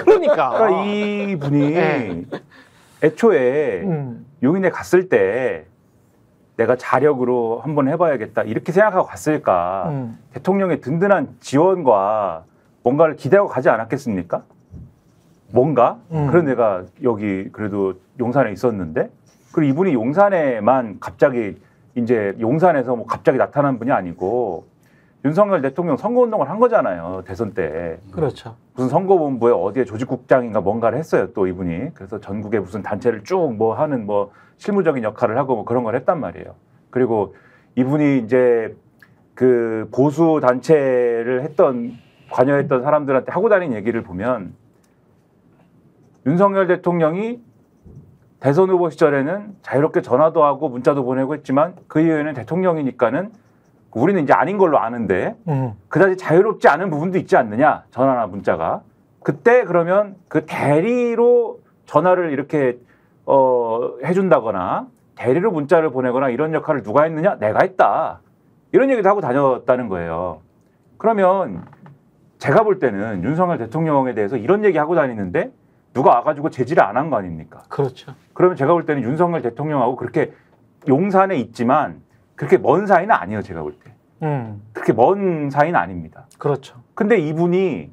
그러니까 이분이 네. 애초에 용인에 갔을 때 내가 자력으로 한번 해봐야겠다 이렇게 생각하고 갔을까. 대통령의 든든한 지원과 뭔가를 기대하고 가지 않았겠습니까? 뭔가? 그런 내가 여기 그래도 용산에 있었는데 그리고 이분이 용산에만 갑자기 이제 용산에서 뭐 갑자기 나타난 분이 아니고 윤석열 대통령 선거운동을 한 거잖아요. 대선 때. 그렇죠. 무슨 선거본부에 어디에 조직국장인가 뭔가를 했어요. 또 이분이. 그래서 전국에 무슨 단체를 쭉 뭐 하는 뭐 실무적인 역할을 하고 뭐 그런 걸 했단 말이에요. 그리고 이분이 이제 그 보수 단체를 관여했던 사람들한테 하고 다닌 얘기를 보면 윤석열 대통령이 대선 후보 시절에는 자유롭게 전화도 하고 문자도 보내고 했지만 그 이후에는 대통령이니까는 우리는 이제 아닌 걸로 아는데 그다지 자유롭지 않은 부분도 있지 않느냐 전화나 문자가 그때 그러면 그 대리로 전화를 이렇게 해준다거나 대리로 문자를 보내거나 이런 역할을 누가 했느냐 내가 했다 이런 얘기도 하고 다녔다는 거예요. 그러면 제가 볼 때는 윤석열 대통령에 대해서 이런 얘기 하고 다니는데 누가 와가지고 제지를 안 한 거 아닙니까? 그렇죠. 그러면 제가 볼 때는 윤석열 대통령하고 그렇게 용산에 있지만 그렇게 먼 사이는 아니에요. 제가 볼 때. 그렇게 먼 사이는 아닙니다. 그렇죠. 근데 이분이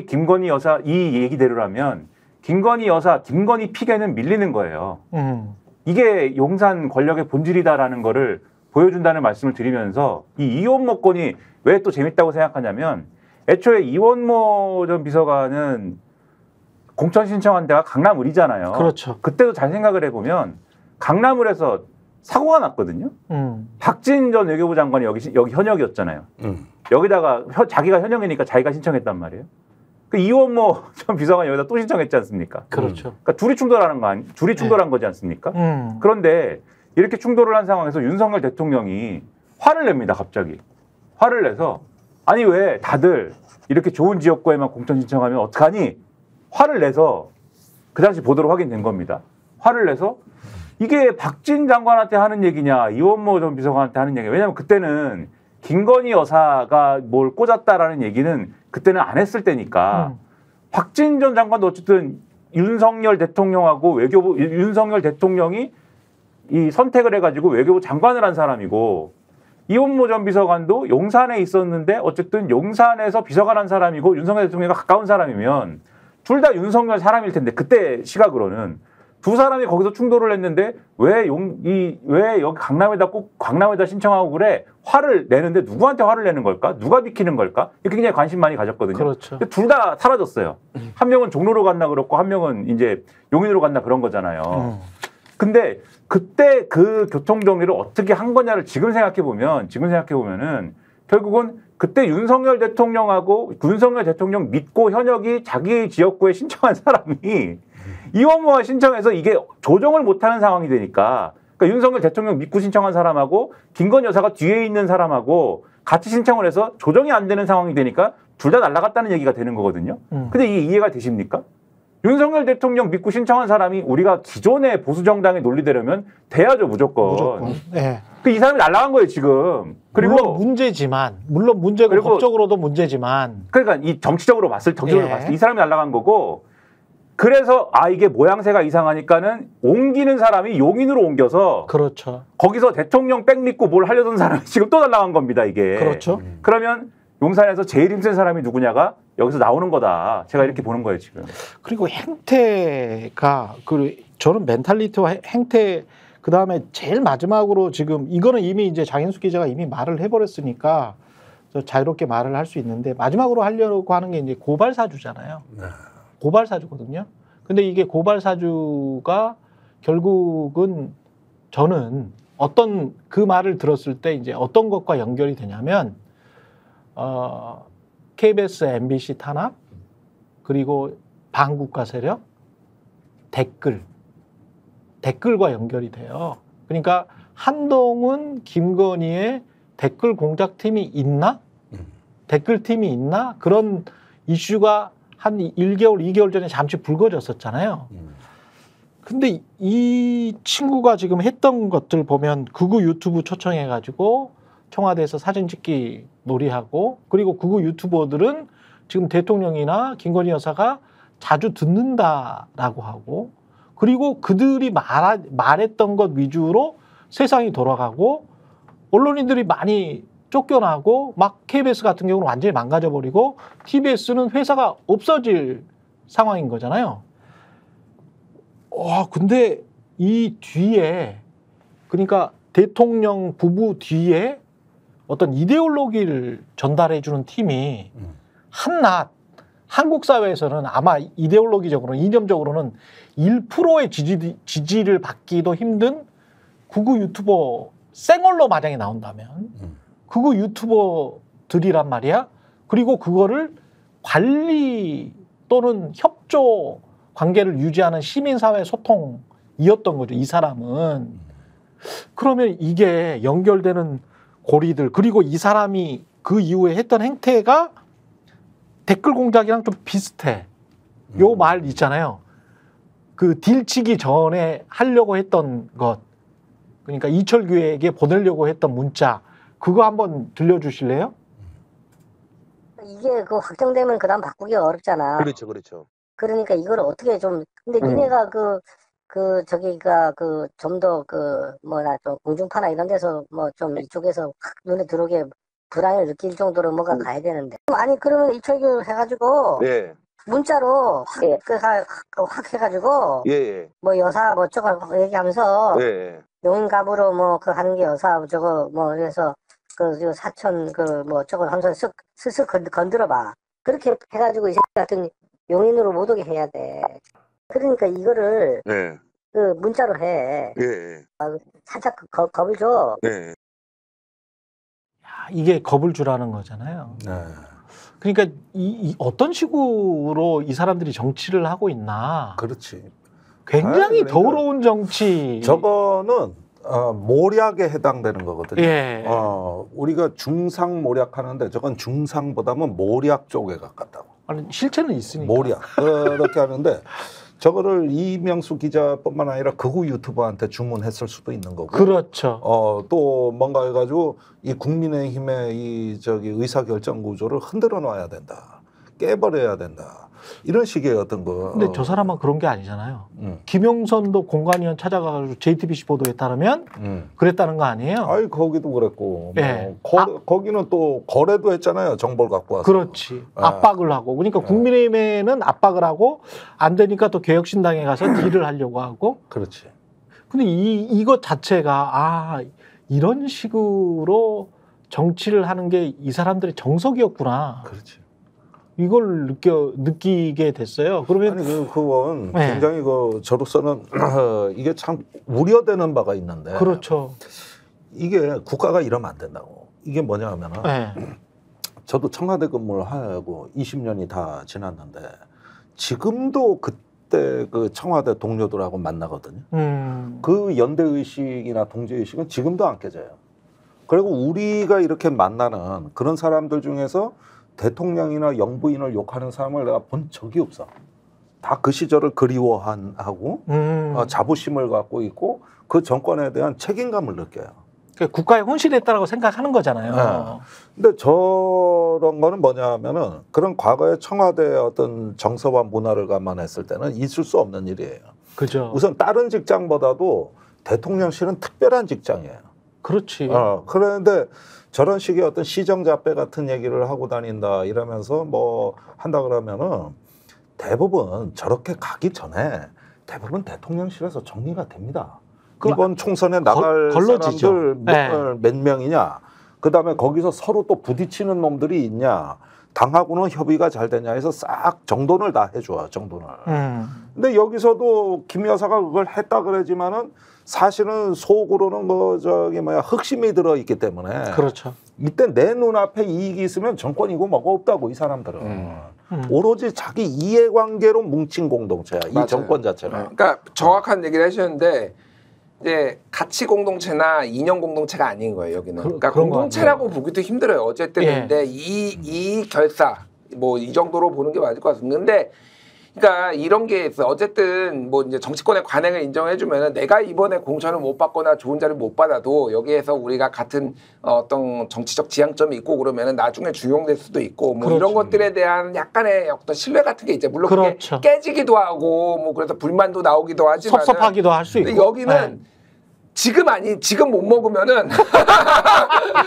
김건희 여사 이 얘기대로라면 김건희 여사, 김건희 픽에는 밀리는 거예요. 이게 용산 권력의 본질이다라는 거를 보여준다는 말씀을 드리면서 이 이원모 건이 왜 또 재밌다고 생각하냐면 애초에 이원모 전 비서관은 공천 신청한 데가 강남을이잖아요. 그렇죠. 그때도 잘 생각을 해보면 강남을에서 사고가 났거든요. 박진 전 외교부 장관이 여기 현역이었잖아요. 여기다가 자기가 현역이니까 자기가 신청했단 말이에요. 그 이원모 전 비서관이 여기다 또 신청했지 않습니까? 그렇죠. 그러니까 둘이 충돌한 거지 않습니까? 그런데 이렇게 충돌을 한 상황에서 윤석열 대통령이 화를 냅니다. 갑자기 화를 내서 아니 왜 다들 이렇게 좋은 지역구에만 공천 신청하면 어떡하니? 화를 내서 그 당시 보도로 확인된 겁니다. 화를 내서 이게 박진 장관한테 하는 얘기냐 이원모 전 비서관한테 하는 얘기냐. 왜냐하면 그때는 김건희 여사가 뭘 꽂았다라는 얘기는 그때는 안 했을 때니까 박진 전 장관도 어쨌든 윤석열 대통령하고 윤석열 대통령이 이 선택을 해가지고 외교부 장관을 한 사람이고 이원모 전 비서관도 용산에 있었는데 어쨌든 용산에서 비서관 한 사람이고 윤석열 대통령과 가까운 사람이면 둘 다 윤석열 사람일 텐데 그때 시각으로는 두 사람이 거기서 충돌을 했는데 왜 여기 강남에다 신청하고 그래? 화를 내는데 누구한테 화를 내는 걸까? 누가 비키는 걸까? 이렇게 굉장히 관심 많이 가졌거든요. 그렇죠. 둘 다 사라졌어요. 한 명은 종로로 갔나 그렇고 한 명은 이제 용인으로 갔나 그런 거잖아요. 근데 그때 그 교통 정리를 어떻게 한 거냐를 지금 생각해 보면은 결국은 그때 윤석열 대통령하고 윤석열 대통령 믿고 현역이 자기 지역구에 신청한 사람이 이원모가 신청해서 이게 조정을 못하는 상황이 되니까 그러니까 윤석열 대통령 믿고 신청한 사람하고 김건희 여사가 뒤에 있는 사람하고 같이 신청을 해서 조정이 안 되는 상황이 되니까 둘 다 날아갔다는 얘기가 되는 거거든요. 근데 이게 이해가 되십니까? 윤석열 대통령 믿고 신청한 사람이 우리가 기존의 보수 정당에 논리되려면 돼야죠, 무조건. 네. 이 사람이 날아간 거예요, 지금. 그리고 물론 문제지만, 물론 문제고 그리고 법적으로도 문제지만. 그러니까 이 정치적으로 봤을 때 이 사람이 날아간 거고. 그래서 이게 모양새가 이상하니까는 옮기는 사람이 용인으로 옮겨서 그렇죠. 거기서 대통령 백 믿고 뭘 하려던 사람이 지금 또 날아간 겁니다, 이게. 그렇죠. 그러면 용산에서 제일 힘센 사람이 누구냐가 여기서 나오는 거다. 제가 이렇게 보는 거예요, 지금. 그리고 행태가 저는 멘탈리티와 행태 그다음에 제일 마지막으로 지금 이거는 이미 이제 장인숙 기자가 이미 말을 해버렸으니까 자유롭게 말을 할 수 있는데 마지막으로 하려고 하는 게 이제 고발사주잖아요. 네. 고발사주거든요. 근데 이게 고발사주가 결국은 저는 어떤 그 말을 들었을 때 이제 어떤 것과 연결이 되냐면 KBS, MBC 탄압 그리고 반국가 세력 댓글과 연결이 돼요. 그러니까 한동훈, 김건희의 댓글 공작팀이 있나? 댓글팀이 있나? 그런 이슈가 한 1개월, 2개월 전에 잠시 불거졌었잖아요. 근데 이 친구가 지금 했던 것들 보면 극우 유튜브 초청해가지고 청와대에서 사진 찍기 놀이하고 그리고 극우 유튜버들은 지금 대통령이나 김건희 여사가 자주 듣는다라고 하고 그리고 그들이 말했던 것 위주로 세상이 돌아가고 언론인들이 많이 쫓겨나고 막 KBS 같은 경우는 완전히 망가져버리고 TBS는 회사가 없어질 상황인 거잖아요. 근데 이 뒤에 그러니까 대통령 부부 뒤에 어떤 이데올로기를 전달해주는 팀이 한낱 한국 사회에서는 아마 이데올로기적으로는 이념적으로는 1%의 지지를 받기도 힘든 극우 유튜버 생얼로 마장에 나온다면 극우 유튜버들이란 말이야. 그리고 그거를 관리 또는 협조 관계를 유지하는 시민사회 소통이었던 거죠. 이 사람은. 그러면 이게 연결되는 고리들 그리고 이 사람이 그 이후에 했던 행태가 댓글 공작이랑 좀 비슷해. 요 말 있잖아요. 그 딜치기 전에 하려고 했던 것. 그러니까 이철규에게 보내려고 했던 문자. 그거 한번 들려주실래요? 이게 그 확정되면 그다음 바꾸기가 어렵잖아. 그렇죠, 그렇죠. 그러니까 이걸 어떻게 좀 근데 니네가 좀 더 좀 공중파나 이런 데서 뭐 좀 이쪽에서 확 눈에 들어오게 불안을 느낄 정도로 뭐가 가야 되는데 아니 그러면 이철규 해가지고 예, 문자로 확 해가지고 예, 뭐 여사 뭐 저거 얘기하면서 예. 용인갑으로 뭐 그 하는 게 여사 저거 뭐 그래서 그 사천 그 뭐 저거 하면서 쓱쓱 건드려봐. 그렇게 해가지고 이 새끼 같은 용인으로 못 오게 해야 돼. 그러니까 이거를 네, 그 문자로 해. 예, 살짝 겁을 줘. 예. 이게 겁을 주라는 거잖아요. 네. 그러니까 이 어떤 식으로 이 사람들이 정치를 하고 있나. 그렇지. 굉장히 그러니까 더러운 정치. 저거는 모략에 해당되는 거거든요. 예. 우리가 중상 모략하는데 저건 중상보다는 모략 쪽에 가깝다고. 아니, 실체는 있으니까. 모략 그렇게 하는데 저거를 이명수 기자뿐만 아니라 극우 유튜버한테 주문했을 수도 있는 거고. 그렇죠. 또 뭔가 해가지고 이 국민의힘의 이 의사결정 구조를 흔들어 놔야 된다. 깨버려야 된다. 이런 식의 어떤 거. 근데 저 사람은 그런 게 아니잖아요. 김용선도 공관위원 찾아가가지고 JTBC 보도에 따르면 그랬다는 거 아니에요? 아이 거기도 그랬고. 예. 거기는 또 거래도 했잖아요. 정보를 갖고 와서. 그렇지. 압박을 하고. 그러니까 국민의힘에는 압박을 하고 안 되니까 또 개혁신당에 가서 딜을 하려고 하고. 그렇지. 근데 이것 자체가 이런 식으로 정치를 하는 게 이 사람들의 정석이었구나. 그렇지. 이걸 느끼게 됐어요. 그러면 아니 그건 네. 굉장히 저로서는 이게 참 우려되는 바가 있는데. 그렇죠. 이게 국가가 이러면 안 된다고. 이게 뭐냐 하면은 네. 저도 청와대 근무를 하고 20년이 다 지났는데 지금도 20대 그 청와대 동료들하고 만나거든요. 음. 그 연대 의식이나 동지 의식은 지금도 안 깨져요. 그리고 우리가 이렇게 만나는 그런 사람들 중에서 대통령이나 영부인을 욕하는 사람을 내가 본 적이 없어. 다 그 시절을 그리워하고 자부심을 갖고 있고 그 정권에 대한 책임감을 느껴요. 그러니까 국가에 혼신했다라고 생각하는 거잖아요. 네. 근데 저런 거는 뭐냐면은 그런 과거의 청와대의 어떤 정서와 문화를 감안했을 때는 있을 수 없는 일이에요. 그죠. 우선 다른 직장보다도 대통령실은 특별한 직장이에요. 그렇지. 그런데 저런 식의 어떤 시정잡배 같은 얘기를 하고 다닌다 이러면서 뭐 한다 그러면은 대부분 저렇게 가기 전에 대부분 대통령실에서 정리가 됩니다. 이번 총선에 나갈 걸러지죠. 사람들 몇 명이냐, 그다음에 거기서 서로 또 부딪히는 놈들이 있냐, 당하고는 협의가 잘 되냐 해서 싹 정돈을 다 해줘요. 정돈을. 근데 여기서도 김 여사가 그걸 했다 그러지만은 사실은 속으로는 흑심이 들어있기 때문에 그렇죠. 이때 내 눈앞에 이익이 있으면 정권이고 뭐가 없다고 이 사람들은. 오로지 자기 이해관계로 뭉친 공동체야. 이 맞아요. 정권 자체가. 그러니까 정확한 얘기를 하셨는데 이제 가치 공동체나 이념 공동체가 아닌 거예요. 여기는. 그러니까 그런 공동체라고 보기도 힘들어요. 어쨌든 예. 근데 이 결사 뭐 이 정도로 보는 게 맞을 것 같습니다. 근데 그러니까 이런 게 있어. 어쨌든 뭐 이제 정치권의 관행을 인정해주면은 내가 이번에 공천을 못 받거나 좋은 자리를 못 받아도 여기에서 우리가 같은 어떤 정치적 지향점이 있고 그러면은 나중에 중용될 수도 있고 뭐 그렇죠. 이런 것들에 대한 약간의 어떤 신뢰 같은 게 있죠. 물론 그렇죠. 그게 깨지기도 하고 뭐 그래서 불만도 나오기도 하지만 섭섭하기도 할 수 있고. 근데 여기는 지금 못 먹으면은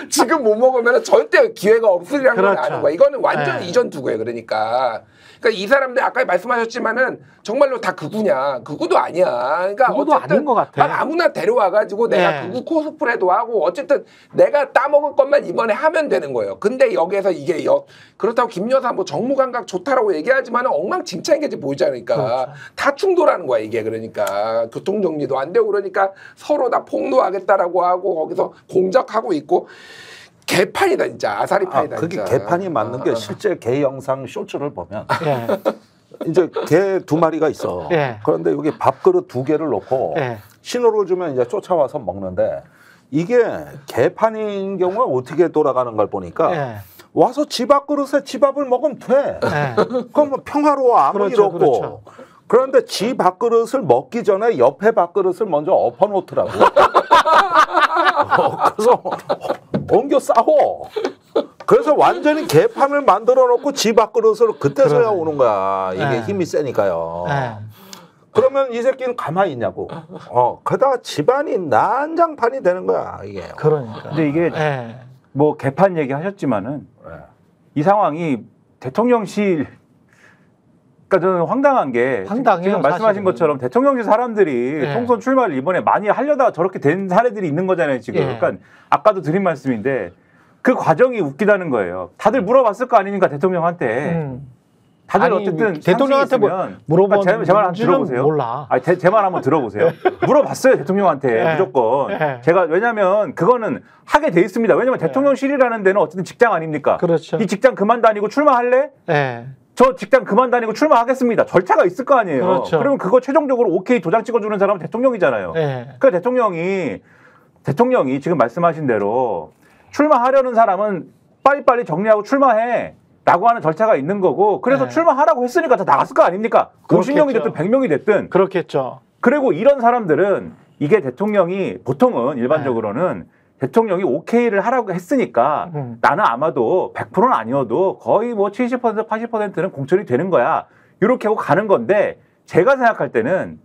지금 못 먹으면은 절대 기회가 없으리라는 걸 그렇죠. 아는 거야. 이거는 완전 네. 이전 투구예요. 그러니까 이 사람들 아까 말씀하셨지만은 정말로 다 극우냐? 극우도 아니야. 그러니까 극우도 어쨌든 아닌 것 같아. 아무나 데려와가지고 내가 네. 극우 코스프레도 하고 어쨌든 내가 따먹을 것만 이번에 하면 되는 거예요. 근데 여기에서 이게 그렇다고 김 여사 뭐 정무감각 좋다라고 얘기하지만은 엉망진창인 게 지금 보이잖아요. 그러니까 그렇죠. 다 충돌하는 거야 이게. 그러니까 교통정리도 안 되고 그러니까 서로 다 폭로하겠다라고 하고 거기서 공작하고 있고 개판이다 진짜. 아사리판이다. 그게 진짜. 개판이 맞는 게 실제 개 영상 쇼츠를 보면 예. 이제 개 2마리가 있어. 예. 그런데 여기 밥그릇 2개를 놓고 예. 신호를 주면 이제 쫓아와서 먹는데 이게 개판인 경우가 어떻게 돌아가는 걸 보니까 예. 와서 집 밥그릇에 집 밥을 먹으면 돼. 예. 그럼 뭐 평화로워 아무 일 그렇죠, 없고. 그렇죠. 그런데 지 밥그릇을 먹기 전에 옆에 밥그릇을 먼저 엎어놓더라고. 그래서 옮겨 싸워. 그래서 완전히 개판을 만들어 놓고 지 밥그릇으로 그때서야 그러네. 오는 거야. 이게 네. 힘이 세니까요. 예. 그러면 이 새끼는 가만히 있냐고. 그러다가 집안이 난장판이 되는 거야 이게. 그러니까. 근데 이게 예. 뭐 개판 얘기 하셨지만은 네. 이 상황이 대통령실 그러니까 저는 황당한 게 황당해요, 지금 말씀하신 사실은. 것처럼 대통령실 사람들이 네. 총선 출마를 이번에 많이 하려다가 저렇게 된 사례들이 있는 거잖아요 지금. 예. 그러니까 아까도 드린 말씀인데 그 과정이 웃기다는 거예요. 다들 물어봤을 거 아닙니까 대통령한테. 다들 아니, 어쨌든 대통령한테 물어보는 제 말 한번 들어보세요. 몰라. 아니, 제 말 한번 들어보세요. 물어봤어요 대통령한테 네. 무조건. 네. 제가 왜냐하면 그거는 하게 돼 있습니다. 왜냐하면 네. 대통령실이라는 데는 어쨌든 직장 아닙니까? 그렇죠. 이 직장 그만 다니고 출마할래? 예. 저 직장 그만 다니고 출마하겠습니다. 절차가 있을 거 아니에요. 그렇죠. 그러면 그거 최종적으로 오케이 도장 찍어주는 사람은 대통령이잖아요. 예. 그 대통령이 지금 말씀하신 대로 출마하려는 사람은 빨리빨리 정리하고 출마해. 라고 하는 절차가 있는 거고 그래서 네. 출마하라고 했으니까 다 나갔을 거 아닙니까? 그렇겠죠. 50명이 됐든 100명이 됐든. 그렇겠죠. 그리고 이런 사람들은 이게 대통령이 보통은 일반적으로는 대통령이 오케이를 하라고 했으니까 나는 아마도 100%는 아니어도 거의 뭐 70% 80%는 공천이 되는 거야. 이렇게 하고 가는 건데 제가 생각할 때는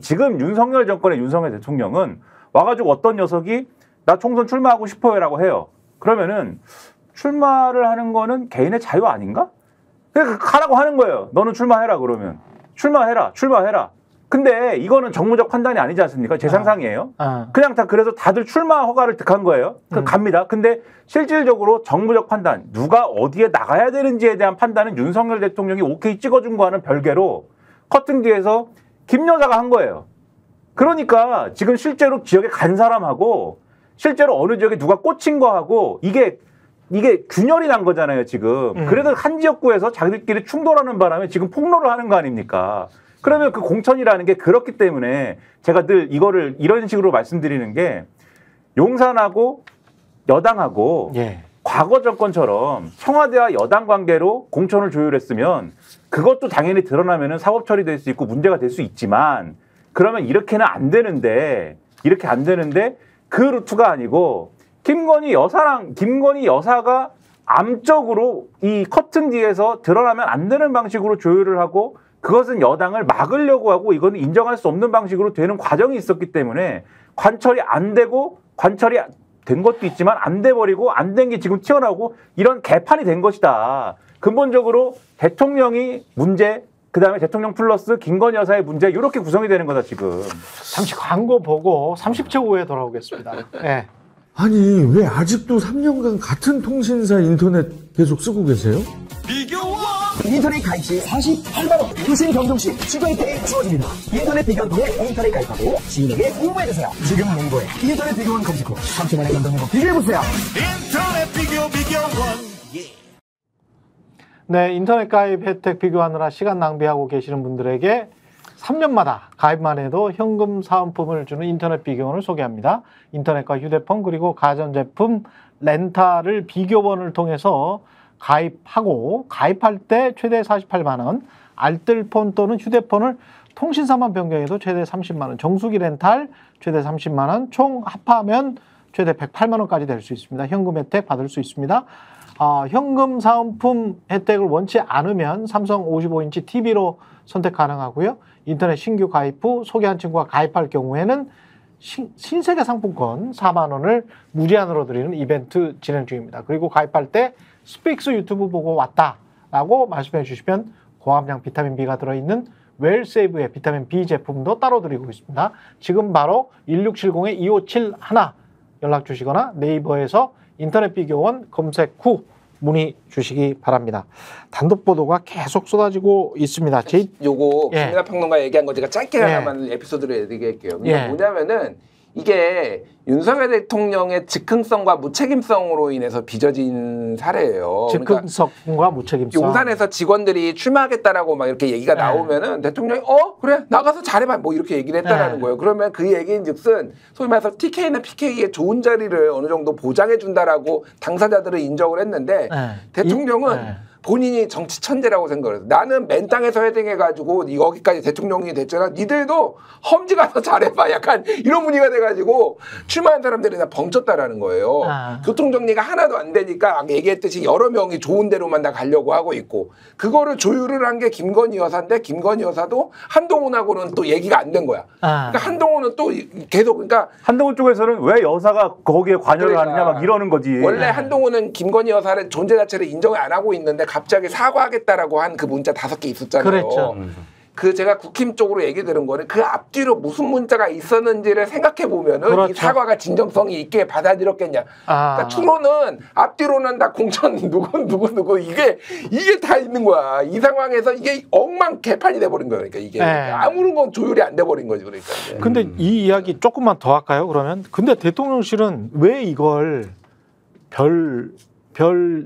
지금 윤석열 정권의 윤석열 대통령은 와가지고 어떤 녀석이 나 총선 출마하고 싶어요라고 해요. 그러면은 출마를 하는 거는 개인의 자유 아닌가? 그냥 가라고 하는 거예요. 너는 출마해라 그러면. 출마해라. 근데 이거는 정무적 판단이 아니지 않습니까? 제 상상이에요. 그냥 그래서 다들 출마 허가를 득한 거예요. 갑니다. 근데 실질적으로 정무적 판단, 누가 어디에 나가야 되는지에 대한 판단은 윤석열 대통령이 오케이 찍어준 거와는 별개로 커튼 뒤에서 김 여사가 한 거예요. 그러니까 지금 실제로 지역에 간 사람하고 실제로 어느 지역에 누가 꽂힌 거하고 이게 이게 균열이 난 거잖아요, 지금. 그래도 한 지역구에서 자기들끼리 충돌하는 바람에 지금 폭로를 하는 거 아닙니까? 그러면 그 공천이라는 게 그렇기 때문에 제가 늘 이거를 이런 식으로 말씀드리는 게 용산하고 여당하고 예. 과거 정권처럼 청와대와 여당 관계로 공천을 조율했으면 그것도 당연히 드러나면은 사법 처리될 수 있고 문제가 될 수 있지만 그러면 이렇게는 안 되는데 그 루트가 아니고 김건희 여사가 암적으로 이 커튼 뒤에서 드러나면 안 되는 방식으로 조율을 하고 그것은 여당을 막으려고 하고 이거는 인정할 수 없는 방식으로 되는 과정이 있었기 때문에 관철이 안 되고 관철이 된 것도 있지만 안 돼버리고 안 된 게 지금 튀어나오고 이런 개판이 된 것이다. 근본적으로 대통령이 문제 그다음에 대통령 플러스 김건희 여사의 문제 이렇게 구성이 되는 거다 지금. 잠시 광고 보고 30초 후에 돌아오겠습니다. 네. 아니 왜 아직도 3년간 같은 통신사 인터넷 계속 쓰고 계세요? 인터넷 가입 시 48만원 유심 경종 시 추가 혜택이 주어집니다. 인터넷 비교원 통해 인터넷 가입하고 지인에게 홍보해주세요. 지금 몽고에 인터넷 비교원 검색 후 3초만에 감동하고 비교해보세요. 인터넷 비교원. 네, 인터넷 가입 혜택 비교하느라 시간 낭비하고 계시는 분들에게 3년마다 가입만 해도 현금 사은품을 주는 인터넷 비교원을 소개합니다. 인터넷과 휴대폰 그리고 가전제품 렌탈을 비교원을 통해서 가입하고 가입할 때 최대 48만 원, 알뜰폰 또는 휴대폰을 통신사만 변경해도 최대 30만 원, 정수기 렌탈 최대 30만 원, 총 합하면 최대 108만 원까지 될 수 있습니다. 현금 혜택 받을 수 있습니다. 현금 사은품 혜택을 원치 않으면 삼성 55인치 TV로 선택 가능하고요. 인터넷 신규 가입 후 소개한 친구가 가입할 경우에는 신세계 상품권 4만 원을 무제한으로 드리는 이벤트 진행 중입니다. 그리고 가입할 때 스픽스 유튜브 보고 왔다라고 말씀해 주시면 고함량 비타민 B가 들어있는 웰세이브의 비타민 B 제품도 따로 드리고 있습니다. 지금 바로 1670-2571 연락 주시거나 네이버에서 인터넷 비교원 검색 후 문의 주시기 바랍니다. 단독 보도가 계속 쏟아지고 있습니다. 요거 예. 김민하 평론가 얘기한 거 제가 짧게 예. 하나만 에피소드를 얘기할게요. 예. 뭐냐면은 이게 윤석열 대통령의 즉흥성과 무책임성으로 인해서 빚어진 사례예요. 즉흥성과 무책임성. 용산에서 직원들이 출마하겠다라고 막 이렇게 얘기가 나오면은 대통령이 그래 나가서 잘해봐 뭐 이렇게 얘기를 했다라는 거예요. 그러면 그 얘기인즉슨 소위 말해서 TK나 PK의 좋은 자리를 어느 정도 보장해 준다라고 당사자들은 인정을 했는데 대통령은 본인이 정치 천재라고 생각을 해서 나는 맨 땅에서 헤딩해가지고 여기까지 대통령이 됐잖아. 니들도 험지 가서 잘해봐. 약간 이런 분위기가 돼가지고 출마한 사람들이 다 벙쳤다라는 거예요. 교통정리가 하나도 안 되니까 얘기했듯이 여러 명이 좋은 데로만 다 가려고 하고 있고 그거를 조율을 한 게 김건희 여사인데 김건희 여사도 한동훈하고는 또 얘기가 안 된 거야. 그러니까 한동훈은 또 계속 그러니까 한동훈 쪽에서는 왜 여사가 거기에 관여를 하느냐 막 이러는 거지. 원래 한동훈은 김건희 여사의 존재 자체를 인정을 안 하고 있는데 갑자기 사과하겠다라고 한 그 문자 5개 있었잖아요. 그랬죠. 그 제가 국힘 쪽으로 얘기 들은 거는 그 앞뒤로 무슨 문자가 있었는지를 생각해 보면은 그렇죠. 이 사과가 진정성이 있게 받아들였겠냐. 그러니까 추론은 앞뒤로는 다 공천 누구 이게 다 있는 거야. 이 상황에서 이게 엉망 개판이 돼버린 거야. 그러니까 이게 아무런 건 조율이 안 돼버린 거지. 그러니까. 근데 이 이야기 조금만 더 할까요? 그러면 근데 대통령실은 왜 이걸 별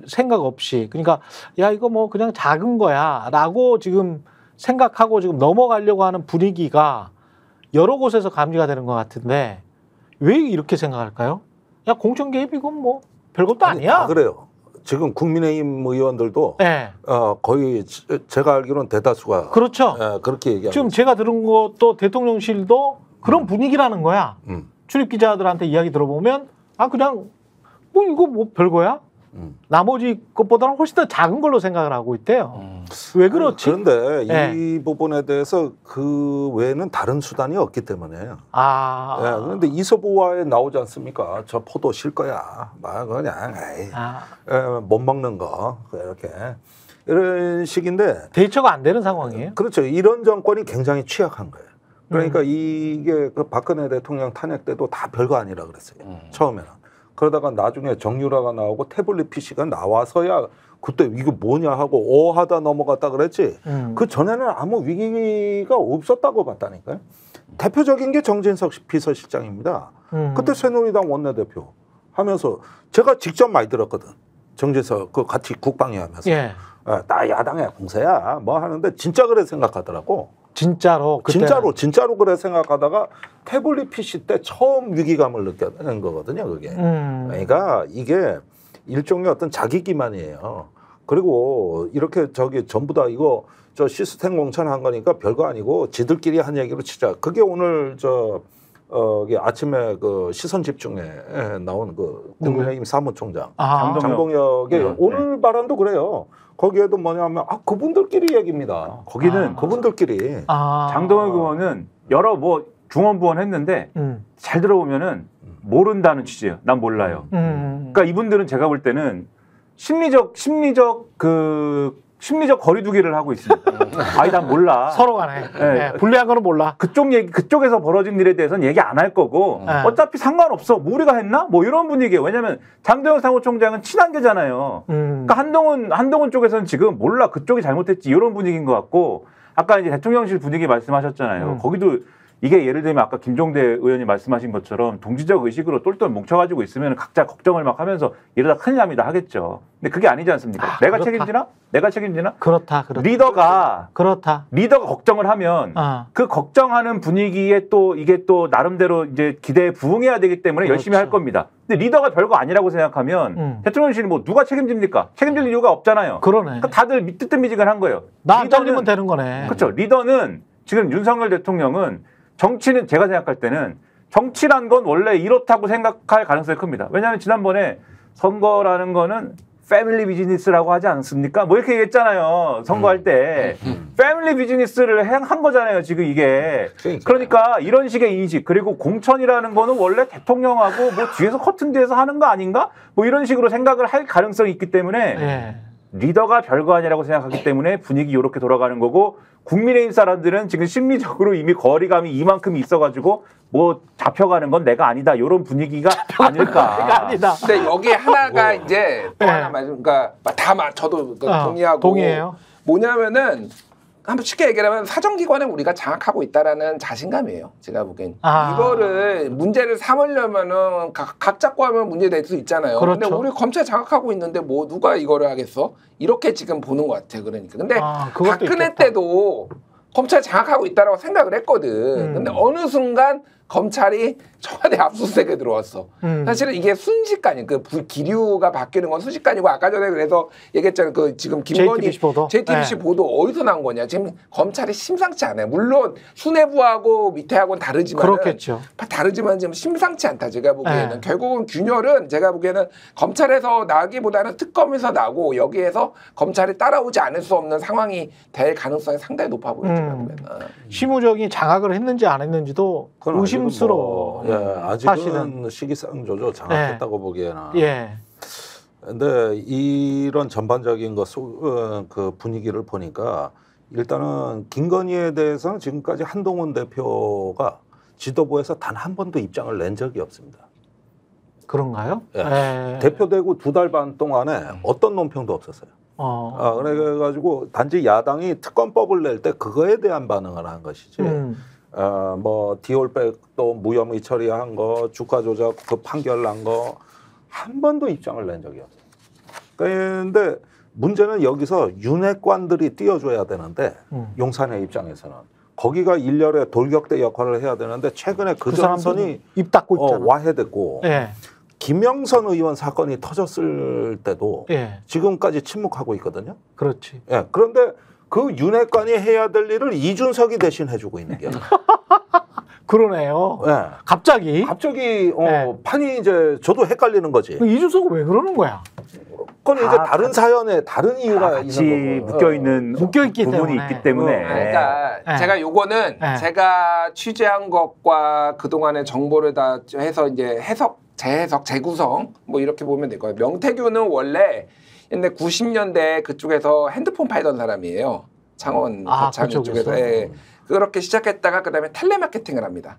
생각 없이 그러니까 야 이거 뭐 그냥 작은 거야라고 지금 생각하고 지금 넘어가려고 하는 분위기가 여러 곳에서 감지가 되는 것 같은데 왜 이렇게 생각할까요? 야 공천 개입 이건 뭐 별것도 아니야. 그래요. 지금 국민의힘 의원들도 거의 제가 알기로는 대다수가 그렇죠. 그렇게 얘기하고 지금 제가 들은 것도 대통령실도 그런 분위기라는 거야. 출입 기자들한테 이야기 들어보면 그냥 뭐 이거 뭐 별거야? 나머지 것보다는 훨씬 더 작은 걸로 생각을 하고 있대요. 왜 그렇지? 그런데 이 부분에 대해서 그 외에는 다른 수단이 없기 때문에요. 그런데 이서보화에 나오지 않습니까? 저 포도 실 거야. 막 그냥 못 먹는 거 이렇게 이런 식인데 대처가 안 되는 상황이에요. 그렇죠. 이런 정권이 굉장히 취약한 거예요. 그러니까 이게 그 박근혜 대통령 탄핵 때도 다 별거 아니라 그랬어요. 처음에는. 그러다가 나중에 정유라가 나오고 태블릿 PC가 나와서야 그때 이거 뭐냐 하고 하다 넘어갔다 그랬지. 그 전에는 아무 위기가 없었다고 봤다니까요. 대표적인 게 정진석 비서실장입니다. 그때 새누리당 원내대표 하면서 제가 직접 많이 들었거든. 정재석 그 같이 국방위 하면서 예. 나 야당의 공세야 뭐 하는데 진짜 그래 생각하더라고. 진짜로 그때는. 진짜로 그래 생각하다가 태블릿 PC 때 처음 위기감을 느꼈는 거거든요. 그게. 그러니까 이게 일종의 어떤 자기 기만이에요. 그리고 이렇게 전부 다 이거 저 시스템 공천한 거니까 별거 아니고 지들끼리 한 얘기로 치자. 그게 오늘 이게 아침에 그 시선 집중에 나온 그 국민의힘 사무총장 장동혁의 오늘 발언도 그래요. 거기에도 뭐냐면 그분들끼리 얘기입니다. 거기는 그분들끼리 장동혁 의원은 여러 뭐 중원부원 했는데 잘 들어보면은 모른다는 취지예요. 난 몰라요. 그러니까 이분들은 제가 볼 때는 심리적 거리두기를 하고 있습니다. 아니 난 몰라. 서로 간에 네. 불리한 거는 몰라. 그쪽에서 벌어진 일에 대해서는 얘기 안 할 거고 어차피 상관없어. 뭐 우리가 했나? 뭐 이런 분위기예요. 왜냐하면 장동혁 사무총장은 친한계잖아요. 그러니까 한동훈 쪽에서는 지금 몰라. 그쪽이 잘못했지 이런 분위기인 것 같고 아까 이제 대통령실 분위기 말씀하셨잖아요. 거기도 이게 예를 들면 아까 김종대 의원이 말씀하신 것처럼 동지적 의식으로 똘똘 뭉쳐가지고 있으면 각자 걱정을 막 하면서 이러다 큰일 납니다 하겠죠. 근데 그게 아니지 않습니까? 내가 그렇다. 책임지나? 그렇다. 리더가 걱정을 하면 그 걱정하는 분위기에 또 이게 또 나름대로 이제 기대에 부응해야 되기 때문에 열심히 할 겁니다. 근데 리더가 별거 아니라고 생각하면 대통령실이 뭐 누가 책임집니까? 책임질 이유가 없잖아요. 그러네. 그러니까 다들 뜨뜻미지근한 거예요. 나 안 잘리면 되는 거네. 그렇죠. 리더는 지금 윤석열 대통령은 정치는 제가 생각할 때는 정치란 건 원래 이렇다고 생각할 가능성이 큽니다. 왜냐하면 지난번에 선거라는 거는 패밀리 비즈니스라고 하지 않습니까? 뭐 이렇게 얘기했잖아요. 선거할 때. 패밀리 비즈니스를 한 거잖아요. 지금 이게. 그러니까 이런 식의 인식 그리고 공천이라는 거는 원래 대통령하고 뭐 뒤에서 커튼 뒤에서 하는 거 아닌가? 뭐 이런 식으로 생각을 할 가능성이 있기 때문에 리더가 별거 아니라고 생각하기 때문에 분위기 이렇게 돌아가는 거고 국민의힘 사람들은 지금 심리적으로 이미 거리감이 이만큼 있어가지고 뭐 잡혀가는 건 내가 아니다 이런 분위기가 아닐까. 내가 아니다. 근데 여기 하나가 이제 또 하나 그러니까 저도 동의해요. 뭐냐면은 한번 쉽게 얘기하면 사정기관을 우리가 장악하고 있다라는 자신감이에요. 제가 보기엔 이거를 문제를 삼으려면은 각 잡고 하면 문제될 수 있잖아요. 그렇죠. 근데 우리 검찰 장악하고 있는데 뭐 누가 이거를 하겠어? 이렇게 지금 보는 것 같아요. 그러니까 근데 박근혜 있겠다. 때도 검찰 장악하고 있다라고 생각을 했거든. 근데 어느 순간 검찰이 청와대 압수수색에 들어왔어. 사실은 이게 순식간이 기류가 바뀌는 건 순식간이고 아까 전에 그래서 얘기했잖아요. 그 지금 김건희 JTBC 보도 어디서 난 거냐. 지금 검찰이 심상치 않아요. 물론 수뇌부하고 밑에하고는 다르지만 그렇겠죠. 다르지만 지금 심상치 않다. 제가 보기에는 결국은 균열은 제가 보기에는 검찰에서 나기보다는 특검에서 나고 여기에서 검찰이 따라오지 않을 수 없는 상황이 될 가능성이 상당히 높아 보여요. 제가 보기에는. 심우정이 장악을 했는지 안 했는지도 의심스러워. 아직은 사실은. 시기상조죠. 장악했다고 보기에는. 예. 근데 이런 전반적인 그 분위기를 보니까 일단은 김건희에 대해서는 지금까지 한동훈 대표가 지도부에서 단 한 번도 입장을 낸 적이 없습니다. 그런가요? 대표되고 2달 반 동안에 어떤 논평도 없었어요. 그래가지고 단지 야당이 특검법을 낼 때 그거에 대한 반응을 한 것이지. 뭐 디올백도 무혐의 처리한 거, 주가 조작 그 판결 난 거 한 번도 입장을 낸 적이 없어요. 그런데 문제는 여기서 윤핵관들이 띄워줘야 되는데 용산의 입장에서는 거기가 일렬의 돌격대 역할을 해야 되는데 최근에 그 전선이 입 닫고 있잖아. 와해됐고 김영선 의원 사건이 터졌을 때도 지금까지 침묵하고 있거든요. 그렇지. 그런데 그 윤핵관이 해야 될 일을 이준석이 대신 해주고 있는 게. 그러네요. 갑자기 판이 이제 저도 헷갈리는 거지. 이준석은 왜 그러는 거야? 그건 이제 다른 사연에 다른 이유가 있는 거고. 묶여있기 부분이 있기 때문에. 그러니까 제가 요거는 제가 취재한 것과 그동안의 정보를 다 해서 이제 재해석, 재구성 뭐 이렇게 보면 될 거예요. 명태균은 원래 옛날 90년대 그쪽에서 핸드폰 팔던 사람이에요. 창원 거창 쪽에서. 그렇게 시작했다가 그다음에 텔레마케팅을 합니다.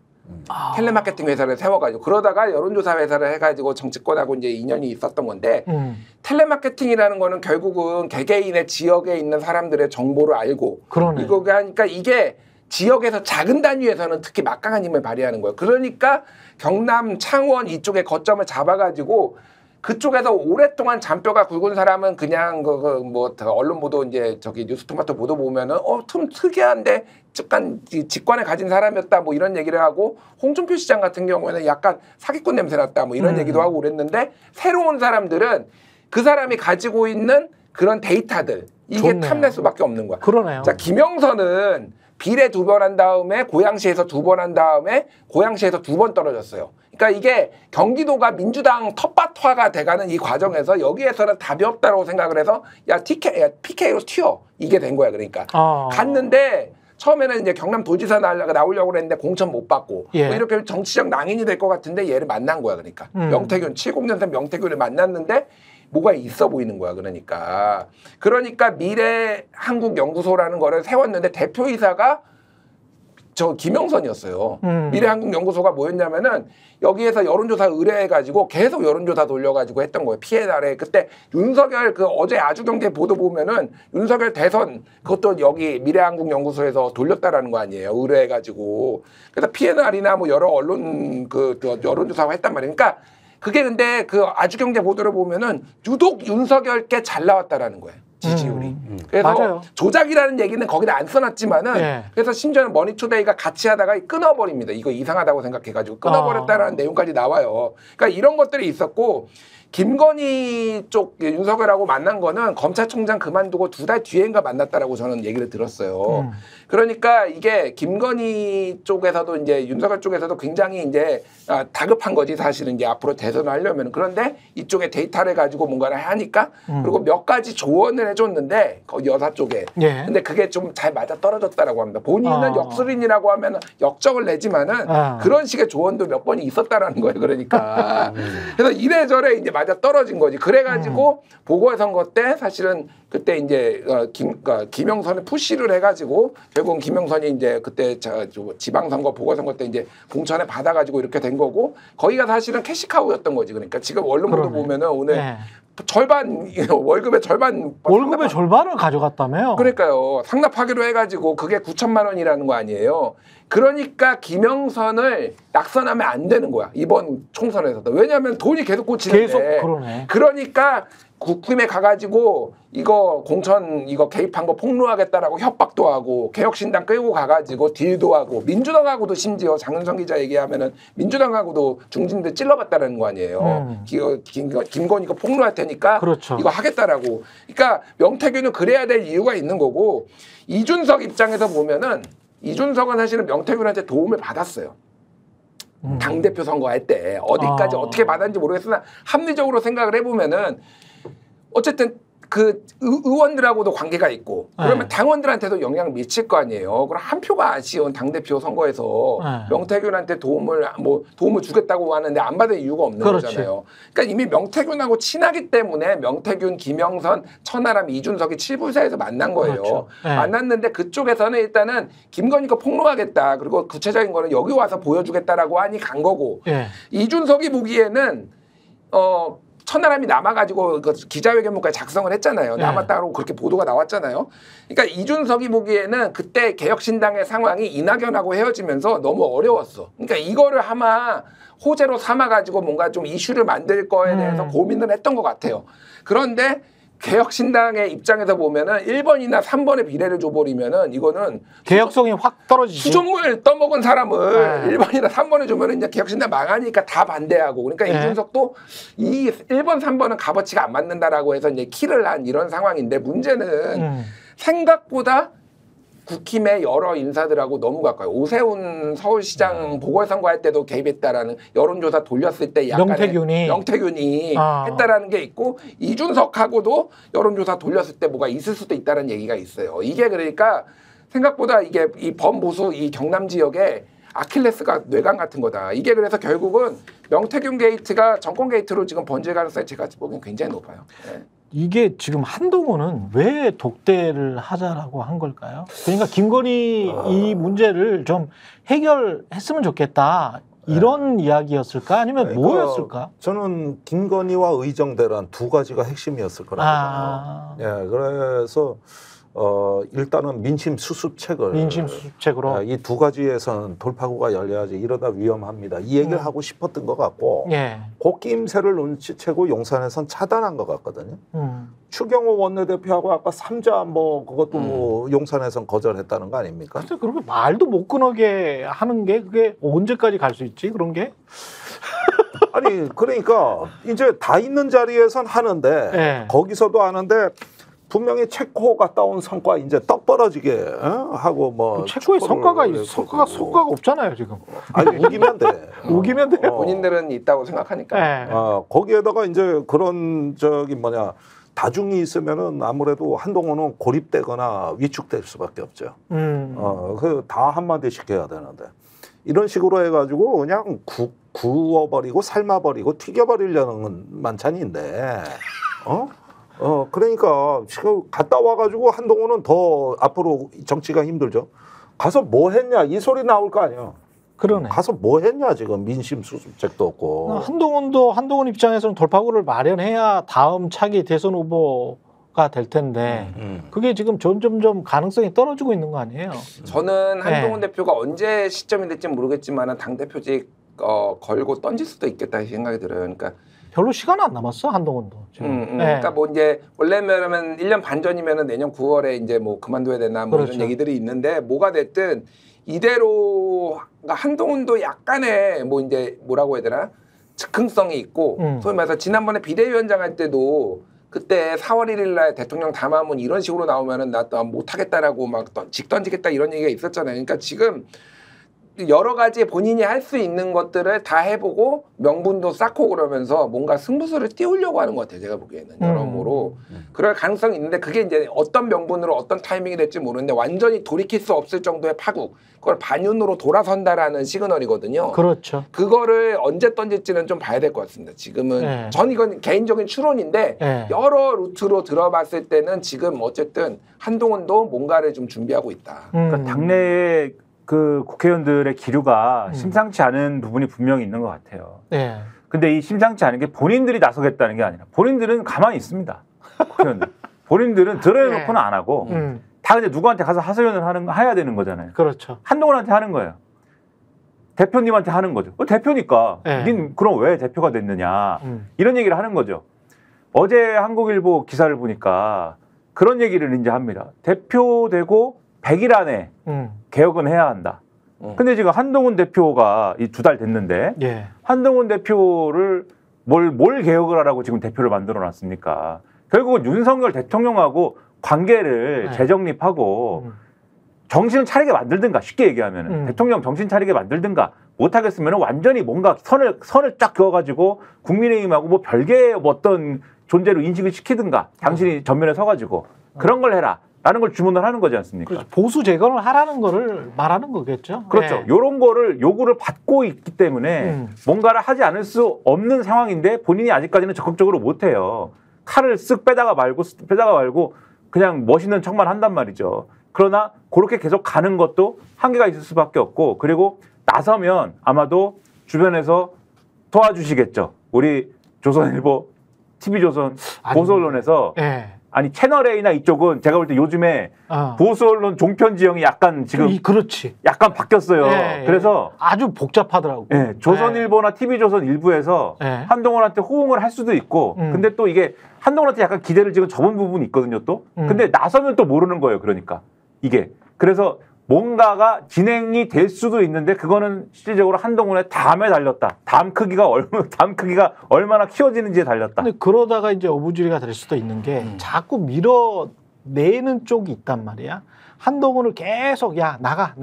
텔레마케팅 회사를 세워가지고 그러다가 여론조사 회사를 해가지고 정치권하고 이제 인연이 있었던 건데 텔레마케팅이라는 거는 결국은 개개인의 지역에 있는 사람들의 정보를 알고 이거가 하니까 이게 지역에서 작은 단위에서는 특히 막강한 힘을 발휘하는 거예요. 그러니까 경남, 창원 이쪽에 거점을 잡아가지고 그쪽에서 오랫동안 잔뼈가 굵은 사람은 그냥 뭐 언론 보도 이제 저기 뉴스토마토 보도 보면은 좀 특이한데 약간 직관을 가진 사람이었다 뭐 이런 얘기를 하고 홍준표 시장 같은 경우에는 약간 사기꾼 냄새 났다 뭐 이런 얘기도 하고 그랬는데 새로운 사람들은 그 사람이 가지고 있는 그런 데이터들 이게 좋네요. 탐낼 수밖에 없는 거야. 그러네요. 자, 김영선은 비례 2번 한 다음에 고양시에서 2번 한 다음에 고양시에서 2번 떨어졌어요. 그러니까 이게 경기도가 민주당 텃밭화가 돼가는 이 과정에서 여기에서는 답이 없다고 생각을 해서 PK로 튀어 이게 된 거야. 그러니까 갔는데 처음에는 이제 경남 도지사 나오려고 그랬는데 공천 못 받고 뭐 이렇게 정치적 낭인이 될 것 같은데 얘를 만난 거야. 그러니까 명태균 70년생 명태균을 만났는데 뭐가 있어 보이는 거야. 그러니까 미래한국연구소라는 거를 세웠는데 대표이사가 저 김영선이었어요. 미래한국연구소가 뭐였냐면은 여기에서 여론조사 의뢰해가지고 계속 여론조사 돌려가지고 했던 거예요. 피해 나래 그때 윤석열 어제 아주경제 보도 보면은 윤석열 대선 그것도 여기 미래한국연구소에서 돌렸다라는 거 아니에요. 의뢰해가지고 그래서 피해 날이나 뭐 여러 언론 여론조사가 했단 말이에요. 그러니까 그게 근데 그 아주경제 보도를 보면은 유독 윤석열께 잘 나왔다라는 거예요. 지지율이. 그래서 맞아요. 조작이라는 얘기는 거기다 안 써놨지만은 그래서 심지어는 머니투데이가 같이 하다가 끊어버립니다. 이거 이상하다고 생각해가지고 끊어버렸다라는 내용까지 나와요. 그러니까 이런 것들이 있었고 김건희 쪽 윤석열하고 만난 거는 검찰총장 그만두고 2달 뒤엔가 만났다라고 저는 얘기를 들었어요. 그러니까 이게 김건희 쪽에서도 이제 윤석열 쪽에서도 굉장히 이제 다급한 거지 사실은 이제 앞으로 대선을 하려면. 그런데 이쪽에 데이터를 가지고 뭔가를 하니까 그리고 몇 가지 조언을 해줬는데 거기 여사 쪽에. 근데 그게 좀 잘 맞아 떨어졌다라고 합니다. 본인은 역술인이라고 하면 역적을 내지만은 그런 식의 조언도 몇 번이 있었다라는 거예요. 그러니까 그래서 이래저래 이제 맞아 떨어진 거지. 그래가지고 보궐선거 때 사실은 그때 이제 김영선을 푸시를 해가지고 결국은 김영선이 이제 그때 지방선거 보궐선거 때 이제 공천에 받아가지고 이렇게 된 거고 거기가 사실은 캐시카우였던 거지. 그러니까 지금 언론보도 보면은 오늘 절반 월급의 절반을 가져갔다며요. 그러니까요. 상납하기로 해가지고 그게 9천만 원이라는 거 아니에요. 그러니까 김영선을 낙선하면 안 되는 거야. 이번 총선에서도. 왜냐하면 돈이 계속 꽂히는데. 그러니까 국힘에 가가지고 이거 공천 이거 개입한 거 폭로하겠다라고 협박도 하고 개혁신당 끌고 가가지고 딜도 하고 민주당하고도 심지어 장윤성 기자 얘기하면은 민주당하고도 중진들 찔러봤다는 거 아니에요. 김건희 이거 폭로할 테니까 이거 하겠다라고. 그러니까 명태균은 그래야 될 이유가 있는 거고 이준석 입장에서 보면은 이준석은 사실은 명태균한테 도움을 받았어요. 당대표 선거할 때 어디까지 어떻게 받았는지 모르겠으나 합리적으로 생각을 해보면은 어쨌든 그 의원들하고도 관계가 있고 그러면 당원들한테도 영향을 미칠 거 아니에요. 그럼 한 표가 아쉬운 당대표 선거에서 명태균한테 도움을 주겠다고 하는데 안 받을 이유가 없는 거잖아요. 그러니까 이미 명태균하고 친하기 때문에 명태균, 김영선, 천하람, 이준석이 7불사에서 만난 거예요. 만났는데 그쪽에서는 일단은 김건희 거 폭로하겠다. 그리고 구체적인 거는 여기 와서 보여주겠다라고 하니 간 거고 이준석이 보기에는 천하람이 남아가지고 그 기자회견문까지 작성을 했잖아요. 남았다고 그렇게 보도가 나왔잖아요. 그러니까 이준석이 보기에는 그때 개혁신당의 상황이 이낙연하고 헤어지면서 너무 어려웠어. 그러니까 이거를 아마 호재로 삼아가지고 뭔가 좀 이슈를 만들 거에 대해서 고민을 했던 것 같아요. 그런데 개혁신당의 입장에서 보면은 1번이나 3번의 비례를 줘버리면은 이거는 개혁성이 확 떨어지지. 수돗물 떠먹은 사람을 1번이나 3번을 주면은 이제 개혁신당 망하니까 다 반대하고 그러니까 이준석도 이 1번, 3번은 값어치가 안 맞는다라고 해서 이제 킬을 한 이런 상황인데 문제는 생각보다 국힘의 여러 인사들하고 너무 가까워요. 오세훈 서울시장 보궐선거할 때도 개입했다라는 여론조사 돌렸을 때 약간의 명태균이 했다라는 게 있고 이준석하고도 여론조사 돌렸을 때 뭐가 있을 수도 있다는 얘기가 있어요. 이게 그러니까 생각보다 이게 이 범보수 이 경남 지역에 아킬레스가 뇌관 같은 거다. 이게 그래서 결국은 명태균 게이트가 정권 게이트로 지금 번질 가능성이 제가 보기엔 굉장히 높아요. 이게 지금 한동훈은 왜 독대를 하자라고 한 걸까요? 그러니까 김건희 이 문제를 좀 해결했으면 좋겠다. 이런 이야기였을까? 아니면 뭐였을까? 저는 김건희와 의정대란 두 가지가 핵심이었을 거라고 봐요. 그래서 일단은 민심 수습책을 민심 수습책으로 이 두 가지에선 돌파구가 열려야지 이러다 위험합니다. 이 얘기를 하고 싶었던 것 같고 예. 그 낌새를 눈치채고 용산에선 차단한 것 같거든요. 추경호 원내대표하고 아까 3자 뭐 그것도 용산에선 거절했다는 거 아닙니까? 글쎄 그렇게 말도 못 끊어게 하는 게 그게 언제까지 갈 수 있지 그런 게? 아니 그러니까 이제 다 있는 자리에선 하는데 예. 거기서도 하는데 분명히 체코 갔다 온 성과 이제 떡 벌어지게 하고 뭐 체코의 성과가 없잖아요 지금. 아니 우기면 돼. 우기면 돼요. 본인들은 있다고 생각하니까. 네. 거기에다가 이제 그런 다중이 있으면은 아무래도 한동훈은 고립되거나 위축될 수밖에 없죠. 그 다 한마디씩 해야 되는데 이런 식으로 해가지고 그냥 구워버리고 삶아버리고 튀겨버리려는 만찬인데 그러니까 지금 갔다 와가지고 한동훈은 더 앞으로 정치가 힘들죠. 가서 뭐 했냐 이 소리 나올 거 아니에요. 그러네. 가서 뭐 했냐 지금 민심 수습책도 없고. 한동훈 입장에서는 돌파구를 마련해야 다음 차기 대선 후보가 될 텐데 그게 지금 점점점 가능성이 떨어지고 있는 거 아니에요? 저는 한동훈 대표가 언제 시점이 될지 모르겠지만 당 대표직 걸고 던질 수도 있겠다 생각이 들어요. 그러니까. 별로 시간 안 남았어 한동훈도. 지금. 그러니까 뭐 이제 원래면 1년 반 전이면은 내년 9월에 이제 뭐 그만둬야 되나 뭐 그렇죠. 이런 얘기들이 있는데 뭐가 됐든 이대로 그러니까 한동훈도 약간의 뭐 이제 뭐라고 해야 되나 즉흥성이 있고 소위 말해서 지난번에 비대위원장 할 때도 그때 4월 1일 날 대통령 담화문 이런 식으로 나오면은 나 또 못하겠다라고 막 직 던지겠다 이런 얘기가 있었잖아요. 그러니까 지금 여러 가지 본인이 할 수 있는 것들을 다 해보고 명분도 쌓고 그러면서 뭔가 승부수를 띄우려고 하는 것 같아요. 제가 보기에는 여러모로 그럴 가능성이 있는데 그게 이제 어떤 명분으로 어떤 타이밍이 될지 모르는데 완전히 돌이킬 수 없을 정도의 파국 그걸 반윤으로 돌아선다라는 시그널이거든요. 그렇죠. 그거를 언제 던질지는 좀 봐야 될 것 같습니다. 지금은 전 이건 개인적인 추론인데 여러 루트로 들어봤을 때는 지금 어쨌든 한동훈도 뭔가를 좀 준비하고 있다. 그러니까 당내에 그 국회의원들의 기류가 심상치 않은 부분이 분명히 있는 것 같아요. 네. 근데 이 심상치 않은 게 본인들이 나서겠다는 게 아니라 본인들은 가만히 있습니다. 국회의원들. 본인들은 드러내놓고는 안 하고 다 이제 누구한테 가서 하소연을 해야 되는 거잖아요. 그렇죠. 한동훈한테 하는 거예요. 대표님한테 하는 거죠. 대표니까. 닌 그럼 왜 대표가 됐느냐. 이런 얘기를 하는 거죠. 어제 한국일보 기사를 보니까 그런 얘기를 이제 합니다. 대표되고 100일 안에 개혁은 해야 한다. 근데 지금 한동훈 대표가 이 2달 됐는데 한동훈 대표를 뭘 개혁을 하라고 지금 대표를 만들어 놨습니까? 결국은 윤석열 대통령하고 관계를 재정립하고 정신을 차리게 만들든가 쉽게 얘기하면 대통령 정신 차리게 만들든가 못하겠으면 완전히 뭔가 선을 쫙 그어가지고 국민의힘하고 뭐 별개의 어떤 존재로 인식을 시키든가 당신이 전면에 서가지고 그런 걸 해라. 라는 걸 주문을 하는 거지 않습니까? 그렇죠. 보수 재건을 하라는 거를 말하는 거겠죠. 그렇죠. 이런 거를 요구를 받고 있기 때문에 뭔가를 하지 않을 수 없는 상황인데 본인이 아직까지는 적극적으로 못 해요. 칼을 쓱 빼다가 말고 그냥 멋있는 척만 한단 말이죠. 그러나 그렇게 계속 가는 것도 한계가 있을 수밖에 없고 그리고 나서면 아마도 주변에서 도와주시겠죠. 우리 조선일보, TV조선, 보수 언론에서 아니 채널A나 이쪽은 제가 볼 때 요즘에 보수 언론 종편 지형이 약간 지금 그렇지. 약간 바뀌었어요. 그래서 아주 복잡하더라고. 조선일보나 TV조선 일부에서 한동훈한테 호응을 할 수도 있고 근데 또 이게 한동훈한테 약간 기대를 지금 접은 부분이 있거든요 또. 근데 나서면 또 모르는 거예요. 그러니까 이게. 그래서 뭔가가 진행이 될 수도 있는데 그거는 실질적으로 한동훈의 다음에 달렸다. 다음 크기가 얼마나 키워지는지에 달렸다. 근데 그러다가 이제 어부지리가 될 수도 있는 게 자꾸 밀어내는 쪽이 있단 말이야. 한동훈을 계속 야 나가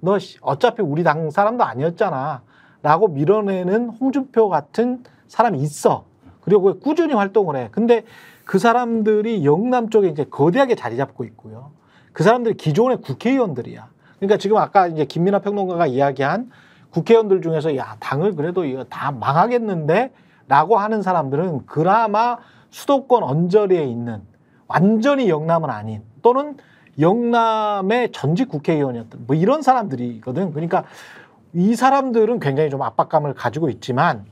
너 어차피 우리 당 사람도 아니었잖아 라고 밀어내는 홍준표 같은 사람이 있어. 그리고 꾸준히 활동을 해. 근데 그 사람들이 영남 쪽에 이제 거대하게 자리 잡고 있고요. 그 사람들이 기존의 국회의원들이야. 그러니까 지금 아까 이제 김민하 평론가가 이야기한 국회의원들 중에서 야, 당을 그래도 이거 다 망하겠는데? 라고 하는 사람들은 그나마 수도권 언저리에 있는 완전히 영남은 아닌 또는 영남의 전직 국회의원이었던 뭐 이런 사람들이거든. 그러니까 이 사람들은 굉장히 좀 압박감을 가지고 있지만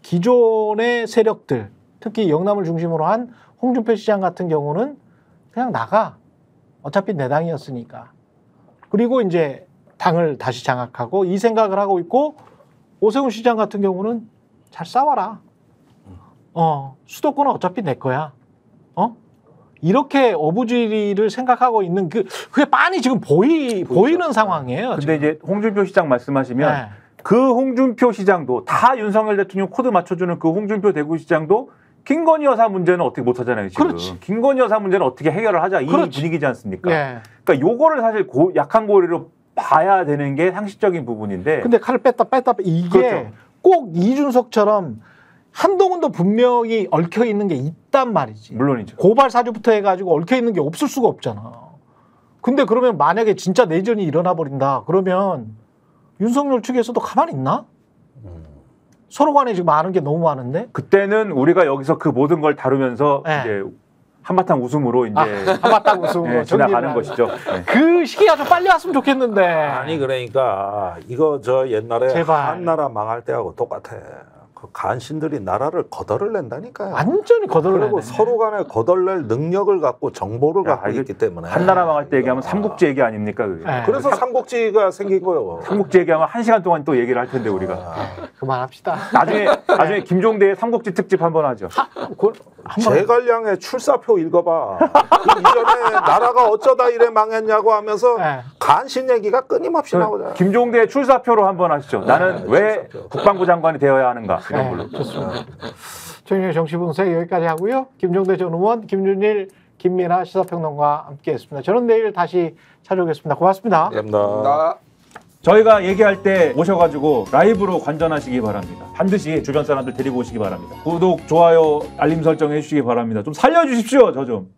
기존의 세력들, 특히 영남을 중심으로 한 홍준표 시장 같은 경우는 그냥 나가. 어차피 내 당이었으니까. 그리고 이제 당을 다시 장악하고 이 생각을 하고 있고 오세훈 시장 같은 경우는 잘 싸워라. 수도권은 어차피 내 거야. 이렇게 어부지리를 생각하고 있는 그게 빤히 지금 보이는 상황이에요. 근데 지금. 이제 홍준표 시장 말씀하시면 네. 그 홍준표 시장도 다 윤석열 대통령 코드 맞춰주는 그 홍준표 대구시장도 김건희 여사 문제는 어떻게 못하잖아요. 지금. 그렇지. 김건희 여사 문제는 어떻게 해결을 하자 이 그렇지. 분위기지 않습니까? 네. 그러니까 요거를 사실 약한 고리로 봐야 되는 게 상식적인 부분인데. 근데 칼을 뺐다 이게 그렇죠. 꼭 이준석처럼 한동훈도 분명히 얽혀 있는 게 있단 말이지. 물론이죠. 고발 사주부터 해가지고 얽혀 있는 게 없을 수가 없잖아. 근데 그러면 만약에 진짜 내전이 일어나 버린다. 그러면 윤석열 측에서도 가만히 있나? 서로 간에 지금 아는 게 너무 많은데. 그때는 우리가 여기서 그 모든 걸 다루면서 네. 이제 한바탕 웃음으로 이제 한바탕 웃음으로 네, 지나가는 것이죠. 네. 그 시기가 좀 빨리 왔으면 좋겠는데. 아니 그러니까 이거 저 옛날에 제발. 한나라 망할 때하고 똑같아. 그 간신들이 나라를 거덜낸다니까요. 완전히 거덜내네. 그리고 서로 간에 거덜낼 능력을 갖고 정보를 갖고 이게 있기 때문에. 한나라 망할 때 얘기하면 삼국지 얘기 아닙니까? 그게. 네. 그래서 삼국지가 생긴 거예요. 삼국지 얘기하면 1시간 동안 또 얘기를 할 텐데 우리가. 그만합시다. 나중에 김종대의 삼국지 특집 한번 하죠. 제갈량의 출사표 읽어봐. 그 이전에 나라가 어쩌다 이래 망했냐고 하면서 네. 간신 얘기가 끊임없이 나오잖아요. 김종대의 출사표로 한번 하시죠. 나는 왜 출사표. 국방부 장관이 되어야 하는가 이런 네, 걸로. 좋습니다. 최경영의 정치분석 여기까지 하고요. 김종대 전 의원, 김준일, 김민아 시사평론가와 함께했습니다. 저는 내일 다시 찾아오겠습니다. 고맙습니다. 감사합니다. 저희가 얘기할 때 오셔가지고 라이브로 관전하시기 바랍니다. 반드시 주변 사람들 데리고 오시기 바랍니다. 구독, 좋아요, 알림 설정 해주시기 바랍니다. 좀 살려주십시오. 저 좀.